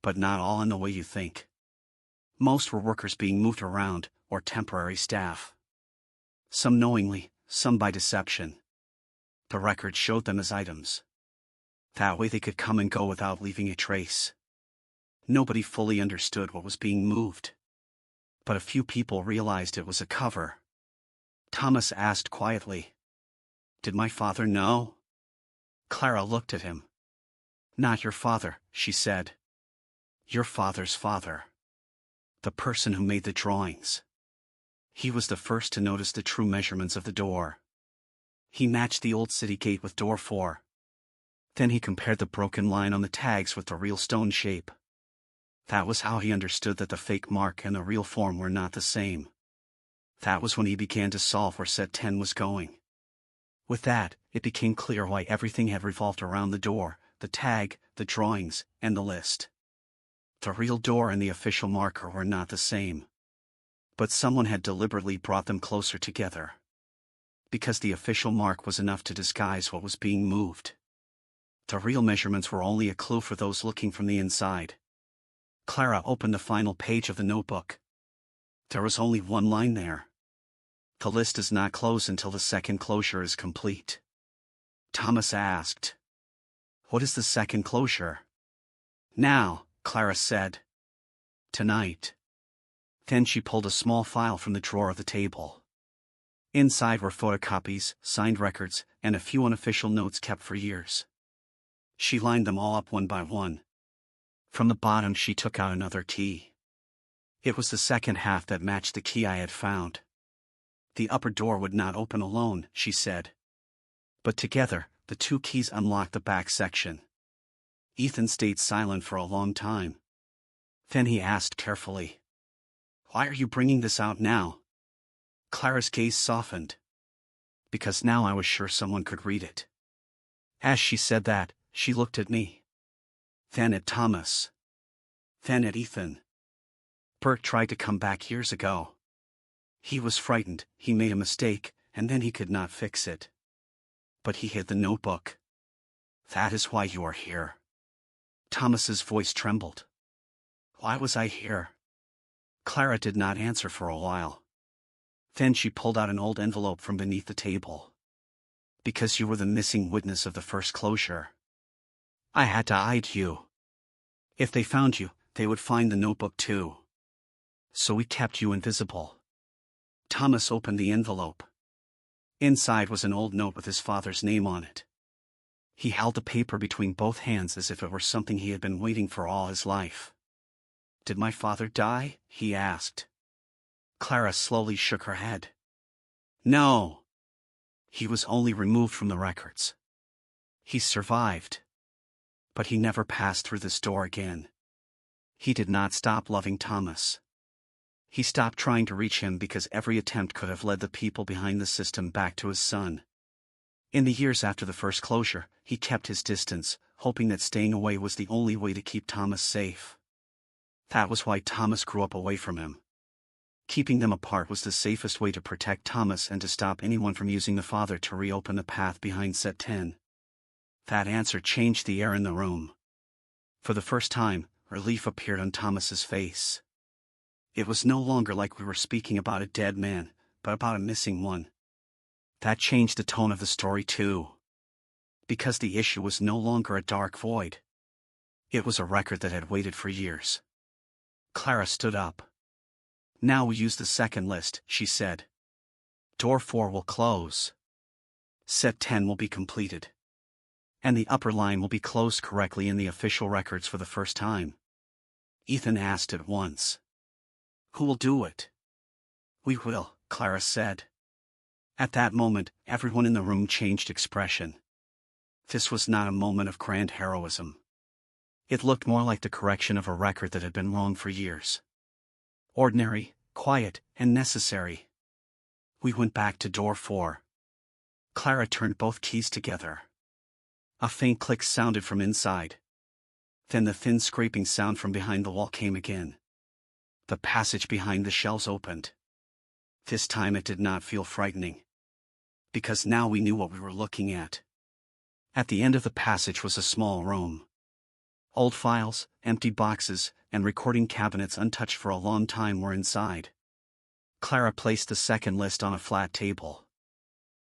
But not all in the way you think. Most were workers being moved around, or temporary staff. Some knowingly, some by deception. The record showed them as items. That way they could come and go without leaving a trace. Nobody fully understood what was being moved. But a few people realized it was a cover. Thomas asked quietly, "Did my father know?" Clara looked at him. "Not your father," she said. "Your father's father. The person who made the drawings. He was the first to notice the true measurements of the door. He matched the old city gate with door 4. Then he compared the broken line on the tags with the real stone shape. That was how he understood that the fake mark and the real form were not the same. That was when he began to solve where set 10 was going. With that, it became clear why everything had revolved around the door, the tag, the drawings, and the list. The real door and the official marker were not the same. But someone had deliberately brought them closer together. Because the official mark was enough to disguise what was being moved. The real measurements were only a clue for those looking from the inside. Clara opened the final page of the notebook. There was only one line there. The list does not close until the second closure is complete. Thomas asked, "What is the second closure?" "Now," Clara said. "Tonight." Then she pulled a small file from the drawer of the table. Inside were photocopies, signed records, and a few unofficial notes kept for years. She lined them all up one by one. From the bottom she took out another key. It was the second half that matched the key I had found. The upper door would not open alone, she said. But together, the two keys unlocked the back section. Ethan stayed silent for a long time. Then he asked carefully, "Why are you bringing this out now?" Clara's gaze softened. "Because now I was sure someone could read it." As she said that, she looked at me. Then at Thomas. Then at Ethan. Bert tried to come back years ago. He was frightened, he made a mistake, and then he could not fix it. But he hid the notebook. That is why you are here. Thomas's voice trembled. Why was I here? Clara did not answer for a while. Then she pulled out an old envelope from beneath the table. Because you were the missing witness of the first closure. I had to hide you. If they found you, they would find the notebook too. So we kept you invisible. Thomas opened the envelope. Inside was an old note with his father's name on it. He held the paper between both hands as if it were something he had been waiting for all his life. Did my father die? He asked. Clara slowly shook her head. No. He was only removed from the records. He survived. But he never passed through this door again. He did not stop loving Thomas. He stopped trying to reach him because every attempt could have led the people behind the system back to his son. In the years after the first closure, he kept his distance, hoping that staying away was the only way to keep Thomas safe. That was why Thomas grew up away from him. Keeping them apart was the safest way to protect Thomas and to stop anyone from using the father to reopen the path behind set 10. That answer changed the air in the room. For the first time, relief appeared on Thomas's face. It was no longer like we were speaking about a dead man, but about a missing one. That changed the tone of the story too. Because the issue was no longer a dark void. It was a record that had waited for years. Clara stood up. Now we use the second list, she said. Door 4 will close. Set 10 will be completed. And the upper line will be closed correctly in the official records for the first time. Ethan asked at once. Who will do it? We will, Clara said. At that moment, everyone in the room changed expression. This was not a moment of grand heroism. It looked more like the correction of a record that had been wrong for years. Ordinary, quiet, and necessary. We went back to door 4. Clara turned both keys together. A faint click sounded from inside. Then the thin scraping sound from behind the wall came again. The passage behind the shelves opened. This time it did not feel frightening. Because now we knew what we were looking at. At the end of the passage was a small room. Old files, empty boxes, and recording cabinets untouched for a long time were inside. Clara placed the second list on a flat table.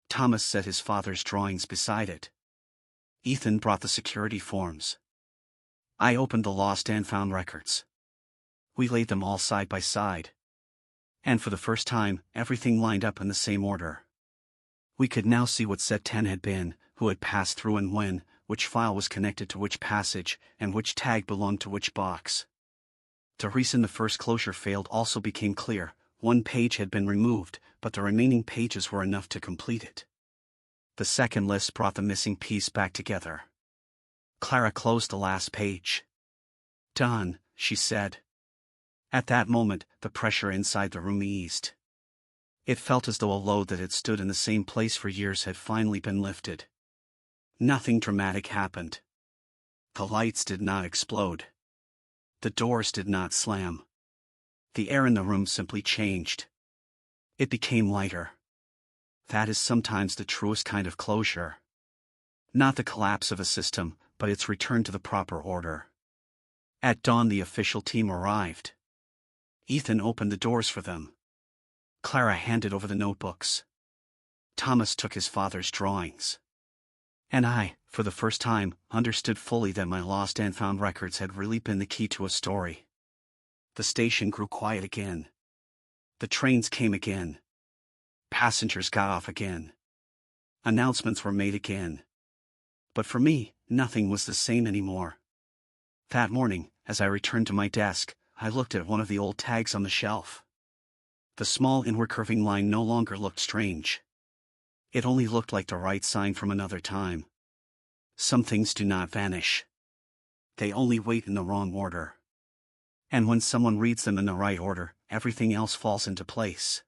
Thomas set his father's drawings beside it. Ethan brought the security forms. I opened the lost and found records. We laid them all side by side. And for the first time, everything lined up in the same order. We could now see what set 10 had been, who had passed through and when, which file was connected to which passage, and which tag belonged to which box. The reason the first closure failed also became clear. One page had been removed, but the remaining pages were enough to complete it. The second list brought the missing piece back together. Clara closed the last page. "Done," she said. At that moment, the pressure inside the room eased. It felt as though a load that had stood in the same place for years had finally been lifted. Nothing dramatic happened. The lights did not explode. The doors did not slam. The air in the room simply changed. It became lighter. That is sometimes the truest kind of closure. Not the collapse of a system, but its return to the proper order. At dawn, the official team arrived. Ethan opened the doors for them. Clara handed over the notebooks. Thomas took his father's drawings. And I, for the first time, understood fully that my lost and found records had really been the key to a story. The station grew quiet again. The trains came again. Passengers got off again. Announcements were made again. But for me, nothing was the same anymore. That morning, as I returned to my desk, I looked at one of the old tags on the shelf. The small inward curving line no longer looked strange. It only looked like the right sign from another time. Some things do not vanish. They only wait in the wrong order. And when someone reads them in the right order, everything else falls into place.